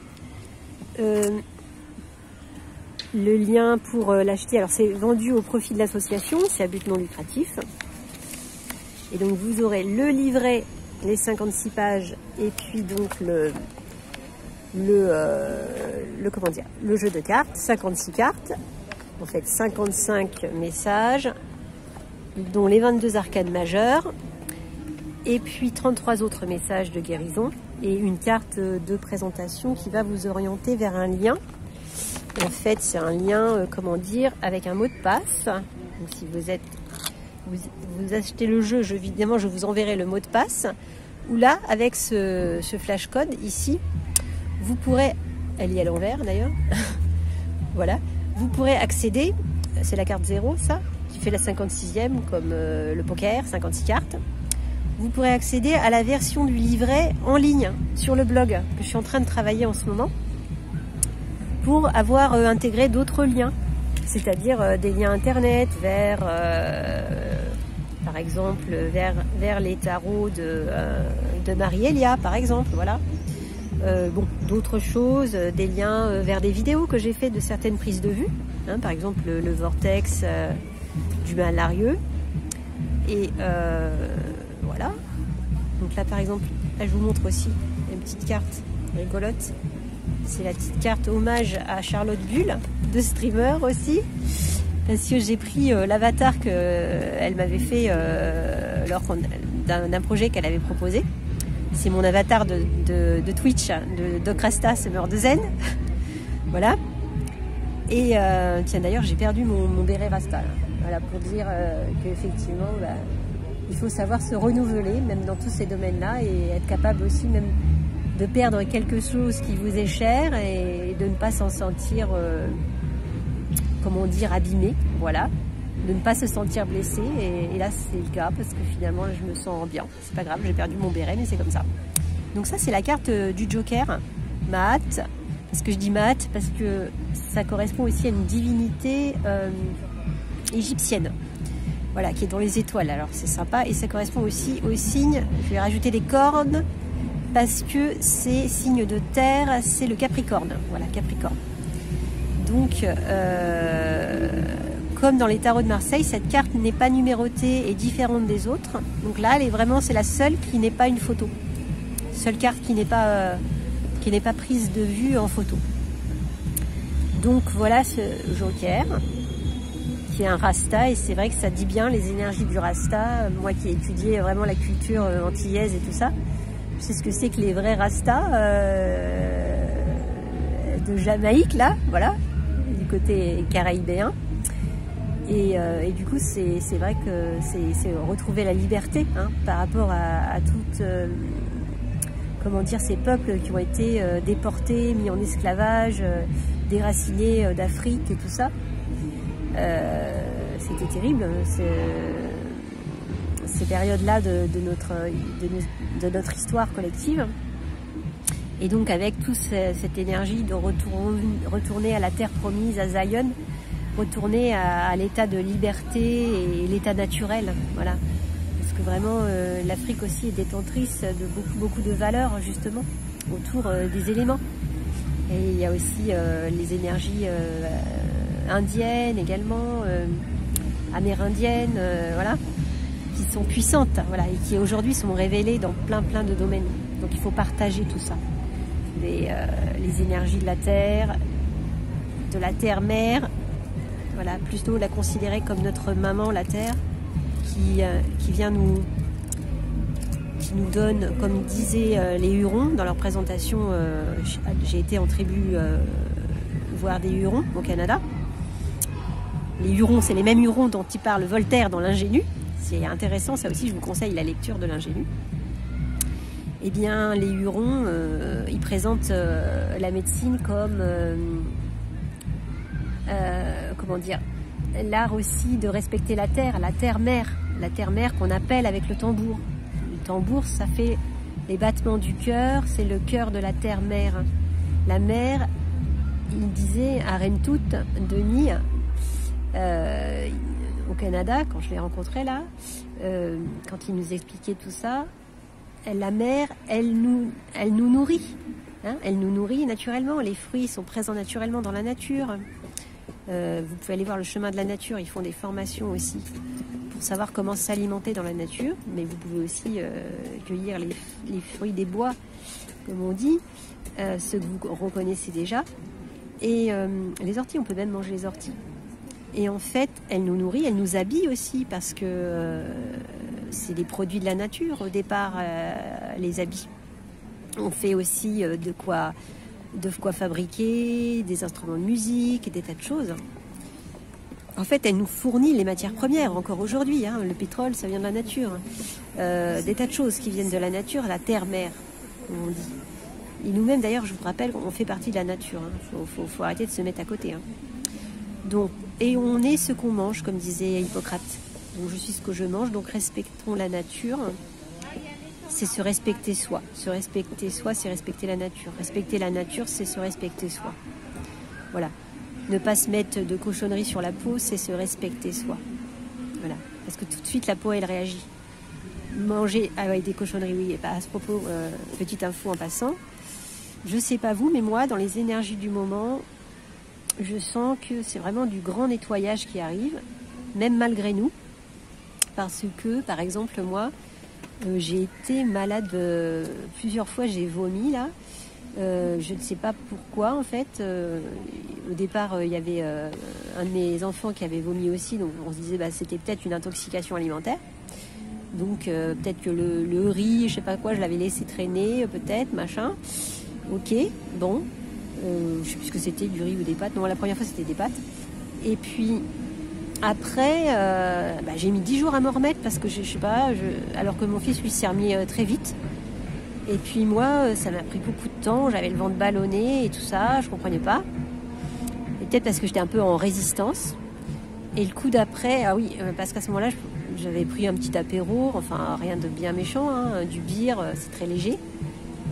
Le lien pour l'acheter, alors c'est vendu au profit de l'association, c'est à but non lucratif. Et donc vous aurez le livret, les 56 pages, et puis donc comment dire, le jeu de cartes, 56 cartes, en fait 55 messages, dont les 22 arcades majeures, et puis 33 autres messages de guérison, et une carte de présentation qui va vous orienter vers un lien. En fait, c'est un lien, comment dire, avec un mot de passe. Donc, si vous achetez le jeu, évidemment, je vous enverrai le mot de passe. Ou là, avec ce flash code ici, vous pourrez, elle est à l'envers d'ailleurs, voilà, vous pourrez accéder, c'est la carte 0, ça, qui fait la 56e, comme le poker, 56 cartes. Vous pourrez accéder à la version du livret en ligne sur le blog que je suis en train de travailler en ce moment pour avoir intégré d'autres liens, c'est-à-dire des liens internet vers, par exemple, vers les tarots de Marie-Elia, par exemple, voilà. Bon, d'autres choses, des liens vers des vidéos que j'ai fait de certaines prises de vue, hein, par exemple le vortex du Malarieux, et voilà. Donc là, par exemple, là, je vous montre aussi une petite carte rigolote. C'est la petite carte hommage à Charlotte Bull, de streamer aussi, parce que j'ai pris l'avatar qu'elle m'avait fait lors d'un projet qu'elle avait proposé. C'est mon avatar de Twitch, de Doc Rasta, Summer de Zen. Voilà. Et tiens, d'ailleurs, j'ai perdu mon béret Rasta. Là. Voilà, pour dire qu'effectivement, bah, il faut savoir se renouveler, même dans tous ces domaines-là, et être capable aussi même de perdre quelque chose qui vous est cher et de ne pas s'en sentir, comment dire, abîmé, voilà, de ne pas se sentir blessé, et là c'est le cas parce que finalement je me sens bien, c'est pas grave, j'ai perdu mon béret mais c'est comme ça. Donc ça c'est la carte du Joker, Maat, parce que je dis Maat parce que ça correspond aussi à une divinité égyptienne, voilà, qui est dans les étoiles, alors c'est sympa, et ça correspond aussi au signe, je vais rajouter des cornes, parce que c'est signe de terre, c'est le Capricorne. Voilà, Capricorne. Donc, comme dans les tarots de Marseille, cette carte n'est pas numérotée et différente des autres. Donc là, c'est la seule qui n'est pas une photo. Seule carte qui n'est pas prise de vue en photo. Donc voilà ce Joker, qui est un Rasta, et c'est vrai que ça dit bien les énergies du Rasta. Moi qui ai étudié vraiment la culture antillaise et tout ça, je sais ce que c'est que les vrais Rastas de Jamaïque, là, voilà, du côté caraïbéen. Et du coup, c'est vrai que c'est retrouver la liberté, hein, par rapport à toutes, comment dire, ces peuples qui ont été déportés, mis en esclavage, déracinés d'Afrique et tout ça. C'était terrible, ces périodes-là de notre histoire collective. Et donc avec toute cette énergie de retourner à la terre promise, à Zion, retourner à l'état de liberté et l'état naturel, voilà. Parce que vraiment, l'Afrique aussi est détentrice de beaucoup de valeurs, justement, autour des éléments. Et il y a aussi les énergies indiennes également, amérindiennes, voilà, qui sont puissantes, voilà, et qui aujourd'hui sont révélées dans plein de domaines. Donc il faut partager tout ça. Les énergies de la terre mère, voilà, plutôt la considérer comme notre maman, la terre, qui vient qui nous donne, comme disaient les Hurons dans leur présentation, j'ai été en tribu voir des Hurons au Canada. Les Hurons, c'est les mêmes Hurons dont il parle Voltaire dans l'Ingénu. C'est intéressant, ça aussi je vous conseille la lecture de l'Ingénu. Eh bien, les Hurons, ils présentent la médecine comme, comment dire, l'art aussi de respecter la terre mère qu'on appelle avec le tambour. Le tambour, ça fait les battements du cœur, c'est le cœur de la terre mère. La mère, il disait à Rentut, Denis, au Canada, quand je l'ai rencontré là, quand il nous expliquait tout ça, la mère, elle nous nourrit. Hein, elle nous nourrit naturellement. Les fruits sont présents naturellement dans la nature. Vous pouvez aller voir le chemin de la nature. Ils font des formations aussi pour savoir comment s'alimenter dans la nature. Mais vous pouvez aussi cueillir les fruits des bois, comme on dit, ceux que vous reconnaissez déjà. Et les orties, on peut même manger les orties. Et en fait, elle nous nourrit, elle nous habille aussi parce que c'est des produits de la nature au départ, les habits. On fait aussi de quoi fabriquer des instruments de musique et des tas de choses. En fait, elle nous fournit les matières premières encore aujourd'hui. Hein. Le pétrole, ça vient de la nature. Des tas de choses qui viennent de la nature, la terre-mère, comme on dit. Et nous-mêmes, d'ailleurs, je vous rappelle, on fait partie de la nature. Hein. Faut arrêter de se mettre à côté. Hein. Donc, et on est ce qu'on mange, comme disait Hippocrate. Donc, je suis ce que je mange, donc respectons la nature. C'est se respecter soi. Se respecter soi, c'est respecter la nature. Respecter la nature, c'est se respecter soi. Voilà. Ne pas se mettre de cochonneries sur la peau, c'est se respecter soi. Voilà. Parce que tout de suite, la peau, elle réagit. Manger avec des cochonneries, oui. Et à ce propos, petite info en passant. Je sais pas vous, mais moi, dans les énergies du moment, je sens que c'est vraiment du grand nettoyage qui arrive, même malgré nous. Parce que, par exemple, moi, j'ai été malade plusieurs fois, j'ai vomi là. Je ne sais pas pourquoi en fait. Au départ, il y avait un de mes enfants qui avait vomi aussi, donc on se disait bah, c'était peut-être une intoxication alimentaire. Donc peut-être que le riz, je sais pas quoi, je l'avais laissé traîner, peut-être, machin. Ok, bon, je sais plus ce que c'était, du riz ou des pâtes. Non, la première fois c'était des pâtes. Et puis après, j'ai mis 10 jours à m'en remettre parce que je sais pas, alors que mon fils lui s'est remis très vite. Et puis moi, ça m'a pris beaucoup de temps, j'avais le ventre ballonné et tout ça, je comprenais pas. Et peut-être parce que j'étais un peu en résistance. Et le coup d'après, ah oui, parce qu'à ce moment-là, j'avais pris un petit apéro, enfin rien de bien méchant, hein, du beer, c'est très léger.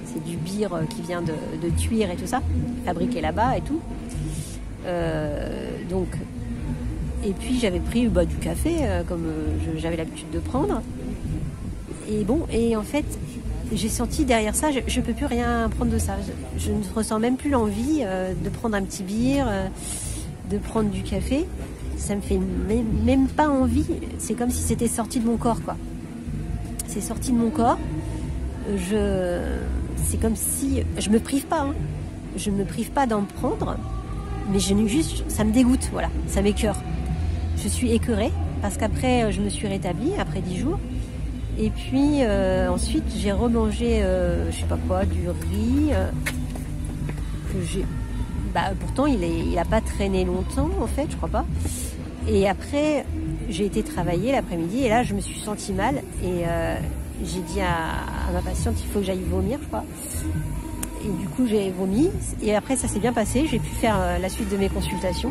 C'est du beer qui vient de Thuir et tout ça, fabriqué là-bas et tout. Donc, et puis j'avais pris du café, comme j'avais l'habitude de prendre. Et bon, et en fait, j'ai senti derrière ça, je ne peux plus rien prendre de ça. Je ne ressens même plus l'envie de prendre un petit beer, de prendre du café. Ça me fait même pas envie. C'est comme si c'était sorti de mon corps, quoi. C'est sorti de mon corps. C'est comme si je me prive pas. Hein. Je ne me prive pas d'en prendre, mais ça me dégoûte, voilà. Ça m'écœure. Je suis écœurée parce qu'après, je me suis rétablie après 10 jours. Et puis ensuite, j'ai remangé, je sais pas quoi, du riz que j'ai. Pourtant, il a pas traîné longtemps, en fait, je crois pas. Et après, j'ai été travailler l'après-midi et là, je me suis sentie mal et j'ai dit à ma patiente, il faut que j'aille vomir, je crois. Et du coup, j'ai vomi. Et après, ça s'est bien passé. J'ai pu faire la suite de mes consultations.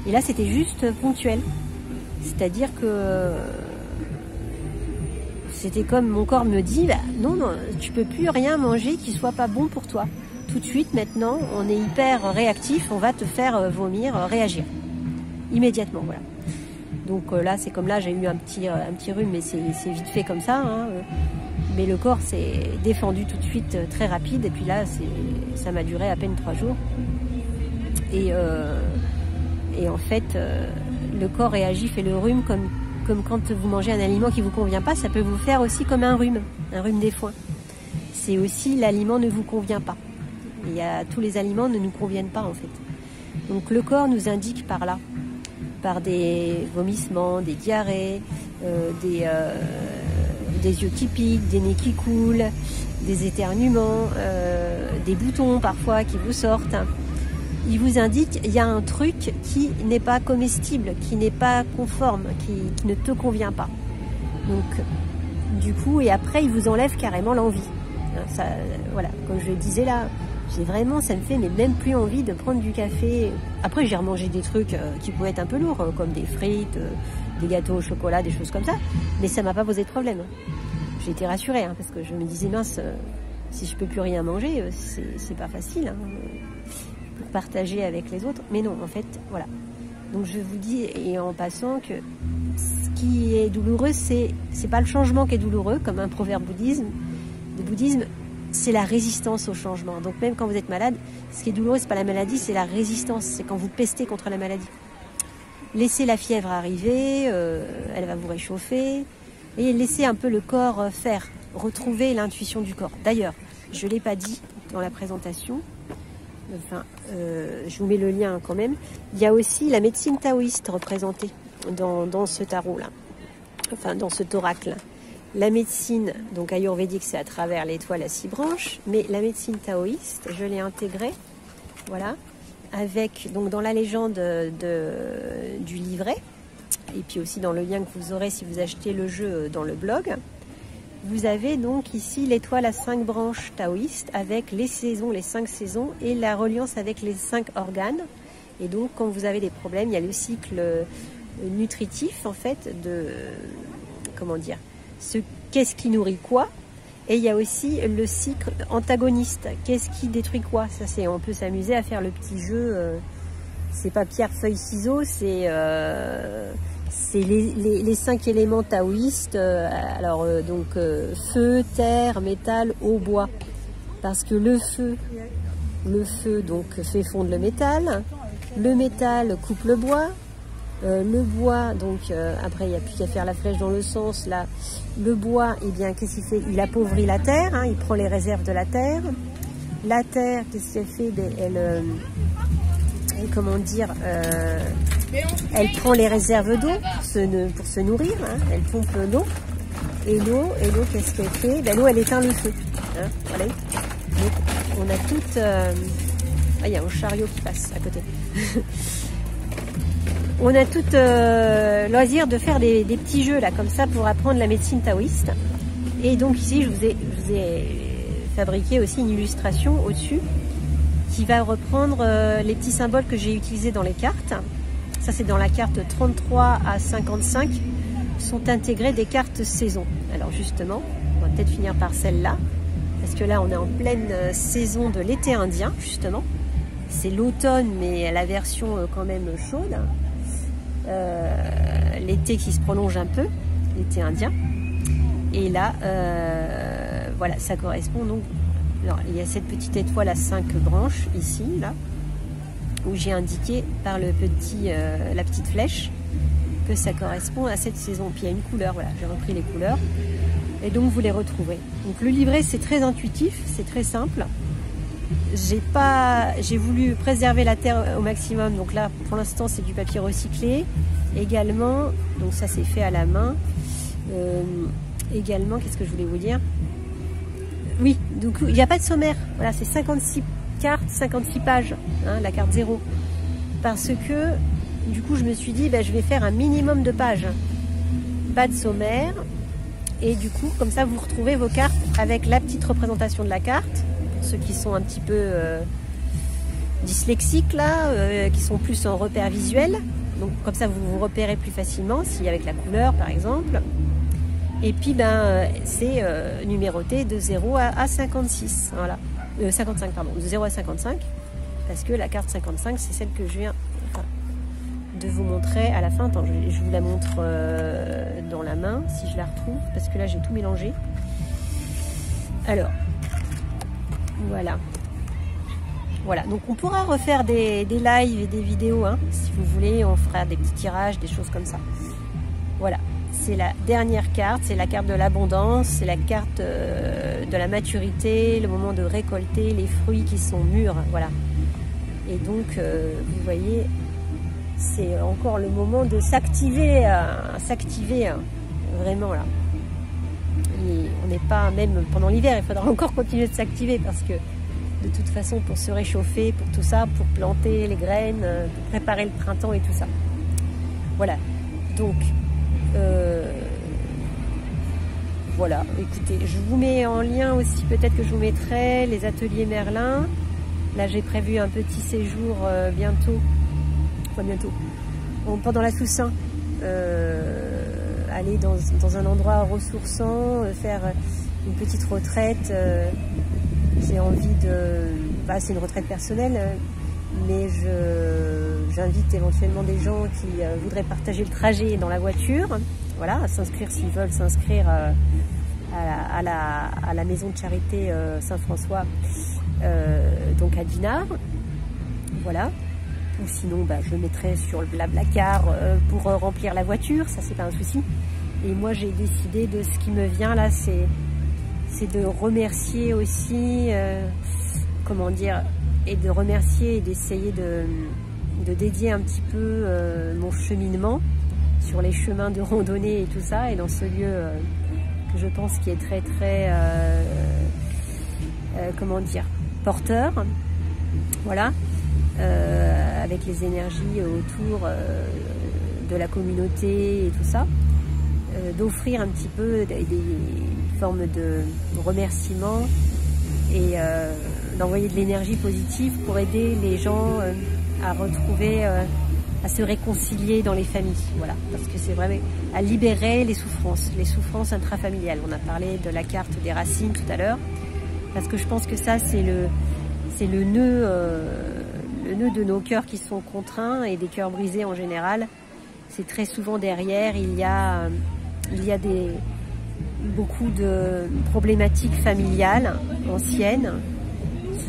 Et là, c'était juste ponctuel. C'est-à-dire que c'était comme mon corps me dit, non, tu peux plus rien manger qui soit pas bon pour toi. Tout de suite, maintenant, on est hyper réactif, on va te faire vomir, réagir. immédiatement, voilà. Donc là, c'est comme là, j'ai eu un petit rhume, mais c'est vite fait comme ça, hein. Mais le corps s'est défendu tout de suite, très rapide, et puis là, ça m'a duré à peine 3 jours. Et en fait, le corps réagit, fait le rhume comme quand vous mangez un aliment qui ne vous convient pas, ça peut vous faire aussi comme un rhume des foins. C'est aussi l'aliment ne vous convient pas. Tous les aliments ne nous conviennent pas en fait. Donc le corps nous indique par là, par des vomissements, des diarrhées, des yeux qui piquent, des nez qui coulent, des éternuements, des boutons parfois qui vous sortent. Il vous indique il y a un truc qui n'est pas comestible, qui n'est pas conforme, qui ne te convient pas. Donc, du coup, et après, il vous enlève carrément l'envie. Ça, voilà, comme je le disais là, ça me fait mais même plus envie de prendre du café. Après, j'ai remangé des trucs qui pouvaient être un peu lourds, comme des frites, des gâteaux au chocolat, des choses comme ça, mais ça m'a pas posé de problème. J'ai été rassurée, hein, parce que je me disais, mince, si je peux plus rien manger, c'est pas facile. Hein, pour partager avec les autres, mais non, en fait, voilà. Donc je vous dis, et en passant, que ce qui est douloureux, c'est pas le changement qui est douloureux, comme un proverbe de bouddhisme, c'est la résistance au changement. Donc même quand vous êtes malade, ce qui est douloureux, c'est pas la maladie, c'est la résistance, c'est quand vous pestez contre la maladie. Laissez la fièvre arriver, elle va vous réchauffer, et laissez un peu le corps faire, retrouver l'intuition du corps. D'ailleurs, je l'ai pas dit dans la présentation, enfin, je vous mets le lien quand même. Il y a aussi la médecine taoïste représentée dans ce tarot-là, enfin dans ce thoracle. La médecine, donc ayurvédique, c'est à travers l'étoile à 6 branches, mais la médecine taoïste, je l'ai intégrée, voilà, avec, donc dans la légende du livret, et puis aussi dans le lien que vous aurez si vous achetez le jeu dans le blog. Vous avez donc ici l'étoile à 5 branches taoïstes avec les saisons, les 5 saisons et la reliance avec les 5 organes. Et donc quand vous avez des problèmes, il y a le cycle nutritif en fait comment dire, qu'est-ce qui nourrit quoi, et il y a aussi le cycle antagoniste, qu'est-ce qui détruit quoi. Ça on peut s'amuser à faire le petit jeu, c'est pas pierre, feuille, ciseaux, c'est les 5 éléments taoïstes, feu, terre, métal, eau, bois. Parce que le feu donc fait fondre le métal coupe le bois donc après il n'y a plus qu'à faire la flèche dans le sens là. Le bois, eh bien qu'est-ce qu'il fait? Il appauvrit la terre, hein, il prend les réserves de la terre. La terre, qu'est-ce qu'elle fait? Elle prend les réserves d'eau pour se nourrir, hein, elle pompe l'eau. Et l'eau, qu'est-ce qu'elle fait? L'eau, elle éteint le feu. Hein, voilà. Donc, on a toute... il y a un chariot qui passe à côté. On a tout loisir de faire des petits jeux là, comme ça, pour apprendre la médecine taoïste. Et donc ici, je vous ai fabriqué aussi une illustration au-dessus qui va reprendre les petits symboles que j'ai utilisés dans les cartes. Ça, c'est dans la carte 33 à 55, sont intégrées des cartes saison. Alors justement, on va peut-être finir par celle-là, parce que là, on est en pleine saison de l'été indien, justement. C'est l'automne, mais à la version quand même chaude. L'été qui se prolonge un peu, l'été indien. Et là, voilà, ça correspond donc... Alors, il y a cette petite étoile à 5 branches, ici, là, où j'ai indiqué par la petite flèche que ça correspond à cette saison. Puis il y a une couleur, voilà, j'ai repris les couleurs. Et donc vous les retrouvez. Donc le livret, c'est très intuitif, c'est très simple. J'ai voulu préserver la terre au maximum. Donc là, pour l'instant, c'est du papier recyclé. Également, donc ça c'est fait à la main. Également, qu'est-ce que je voulais vous dire? Oui, donc il n'y a pas de sommaire. Voilà, c'est 56 cartes, 56 pages, hein, la carte 0. Parce que, du coup, je me suis dit, je vais faire un minimum de pages. Pas de sommaire. Et du coup, comme ça, vous retrouvez vos cartes avec la petite représentation de la carte. Pour ceux qui sont un petit peu dyslexiques, là, qui sont plus en repère visuel. Donc, comme ça, vous vous repérez plus facilement, si avec la couleur, par exemple. Et puis, c'est numéroté de 0 à 56. Voilà. 55, pardon. De 0 à 55. Parce que la carte 55, c'est celle que je viens de vous montrer à la fin. Attends, je vous la montre dans la main, si je la retrouve, parce que là j'ai tout mélangé. Alors, voilà. Voilà, donc on pourra refaire des lives et des vidéos, hein, si vous voulez, on fera des petits tirages, des choses comme ça. Voilà, c'est la dernière carte, c'est la carte de l'abondance, c'est la carte de la maturité, le moment de récolter les fruits qui sont mûrs, voilà. Et donc, vous voyez, c'est encore le moment de s'activer, vraiment là. Et on n'est pas, même pendant l'hiver, il faudra encore continuer de s'activer parce que de toute façon, pour se réchauffer, pour tout ça, pour planter les graines, pour préparer le printemps et tout ça. Voilà. Donc, voilà. Écoutez, je vous mets en lien aussi, peut-être que je vous mettrai les ateliers Merlin. Là, j'ai prévu un petit séjour bientôt. Enfin, bientôt. Pendant la Toussaint. Aller dans un endroit ressourçant, faire une petite retraite. J'ai envie de... Bah, c'est une retraite personnelle, mais j'invite éventuellement des gens qui voudraient partager le trajet dans la voiture, voilà, à s'inscrire s'ils veulent s'inscrire à la maison de charité Saint-François, donc à Dinard, voilà. Ou sinon, bah, je le mettrai sur le Blablacar pour remplir la voiture, ça c'est pas un souci. Et moi j'ai décidé de ce qui me vient là, c'est de remercier aussi, comment dire, et de remercier et d'essayer de dédier un petit peu mon cheminement sur les chemins de randonnée et tout ça, et dans ce lieu que je pense qui est très très, comment dire, porteur, voilà, avec les énergies autour de la communauté et tout ça, d'offrir un petit peu des forme de remerciement et d'envoyer de l'énergie positive pour aider les gens à retrouver, à se réconcilier dans les familles, voilà, parce que c'est vraiment à libérer les souffrances intrafamiliales. On a parlé de la carte des racines tout à l'heure, parce que je pense que ça c'est le nœud de nos cœurs qui sont contraints et des cœurs brisés en général. C'est très souvent derrière, il y a beaucoup de problématiques familiales anciennes,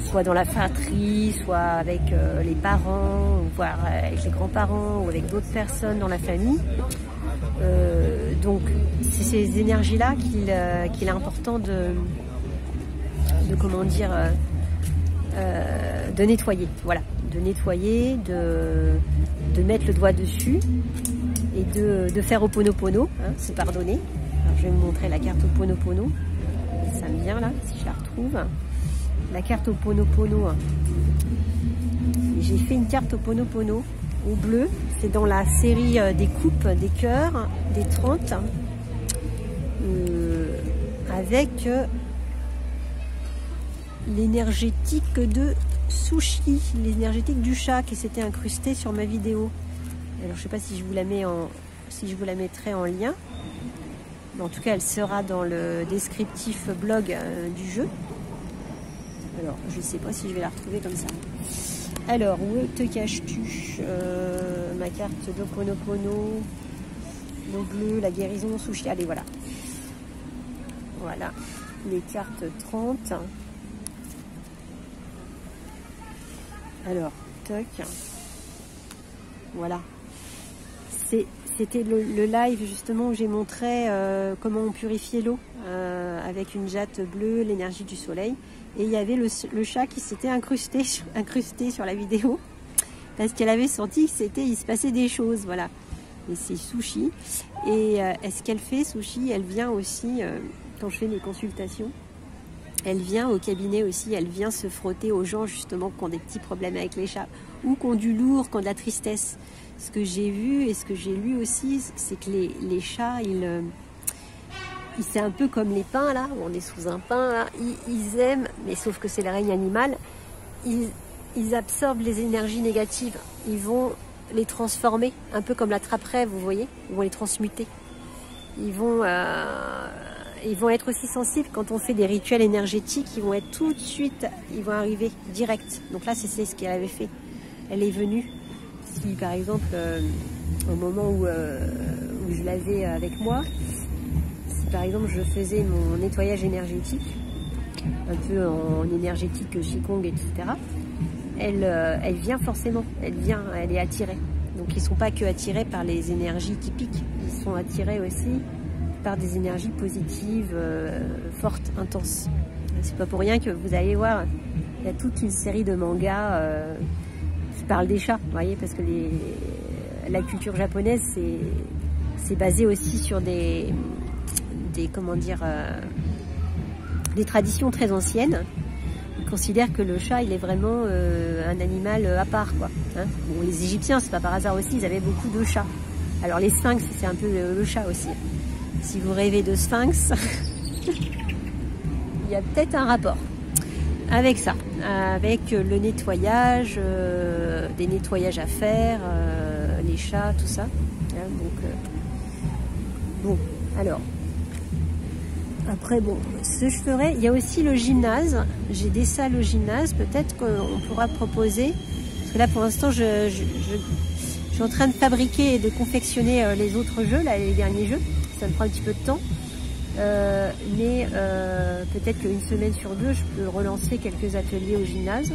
soit dans la fratrie, soit avec les parents, voire avec les grands-parents ou avec d'autres personnes dans la famille. Donc c'est ces énergies-là qu'il est important de comment dire, de nettoyer, voilà, de nettoyer, de mettre le doigt dessus et de faire Ho'oponopono, hein, se pardonner. Alors, je vais vous montrer la carte Ho'oponopono, ça me vient là, si je la retrouve. La carte Ho'oponopono, j'ai fait une carte Ho'oponopono au bleu, c'est dans la série des coupes, des cœurs, des 30, avec l'énergétique de Sushi, l'énergétique du chat qui s'était incrustée sur ma vidéo. Alors je sais pas si je vous la mets si je vous la mettrai en lien. Mais en tout cas, elle sera dans le descriptif blog du jeu. Alors, je sais pas si je vais la retrouver comme ça. Alors, où te caches-tu? Ma carte d'Ho'oponopono, le bleu, la guérison, Sushi. Allez, voilà. Voilà, les cartes 30. Alors, toc. Voilà. C'était le live justement où j'ai montré comment on purifiait l'eau avec une jatte bleue, l'énergie du soleil. Et il y avait le chat qui s'était incrusté sur la vidéo parce qu'elle avait senti qu'il se passait des choses. Voilà. Et c'est Sushi. Et est-ce qu'elle fait Sushi? Elle vient aussi, quand je fais mes consultations, elle vient au cabinet aussi, elle vient se frotter aux gens justement qui ont des petits problèmes avec les chats ou qui ont du lourd, qui ont de la tristesse. Ce que j'ai vu et ce que j'ai lu aussi, c'est que les chats, c'est un peu comme les pins là, on est sous un pin là, ils aiment, mais sauf que c'est le règne animal, ils absorbent les énergies négatives, ils vont les transformer, un peu comme la trappe-rêve, vous voyez, ils vont les transmuter. Ils vont être aussi sensibles quand on fait des rituels énergétiques, ils vont être tout de suite, ils vont arriver direct. Donc là, c'est ce qu'elle avait fait. Elle est venue si par exemple, au moment où je l'avais avec moi, si par exemple je faisais mon nettoyage énergétique, un peu en énergétique Qigong, etc., elle vient forcément, elle est attirée. Donc ils ne sont pas que attirés par les énergies typiques, ils sont attirés aussi par des énergies positives, fortes, intenses. C'est pas pour rien que vous allez voir, il y a toute une série de mangas qui parlent des chats, vous voyez, parce que la culture japonaise c'est basé aussi sur des comment dire, des traditions très anciennes. Ils considèrent que le chat, il est vraiment un animal à part, quoi. Hein, bon, les Égyptiens, c'est pas par hasard aussi, ils avaient beaucoup de chats. Alors les sphinx, c'est un peu le chat aussi. Si vous rêvez de sphinx, il y a peut-être un rapport avec ça, avec le nettoyage, des nettoyages à faire, les chats, tout ça. Hein, donc, bon, alors... Après, bon, ce que je ferai, il y a aussi le gymnase. J'ai des salles au gymnase, peut-être qu'on pourra proposer. Parce que là, pour l'instant, je suis en train de fabriquer et de confectionner les autres jeux, là, les derniers jeux. Ça me prend un petit peu de temps. Mais peut-être qu'une semaine sur deux, je peux relancer quelques ateliers au gymnase.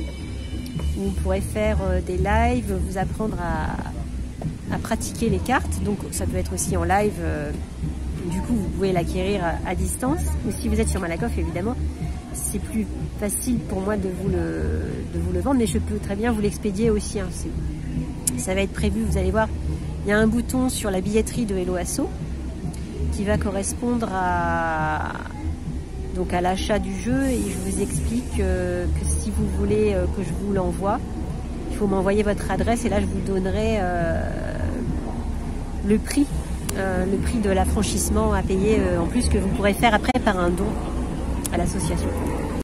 Où on pourrait faire des lives, vous apprendre à pratiquer les cartes. Donc, ça peut être aussi en live. Du coup, vous pouvez l'acquérir à distance. Ou si vous êtes sur Malakoff, évidemment, c'est plus facile pour moi de vous le vendre, mais je peux très bien vous l'expédier aussi. Hein. Ça va être prévu, vous allez voir, il y a un bouton sur la billetterie de Hello Asso qui va correspondre à l'achat du jeu, et je vous explique que si vous voulez que je vous l'envoie, il faut m'envoyer votre adresse et là je vous donnerai le prix de l'affranchissement à payer en plus, que vous pourrez faire après par un don à l'association.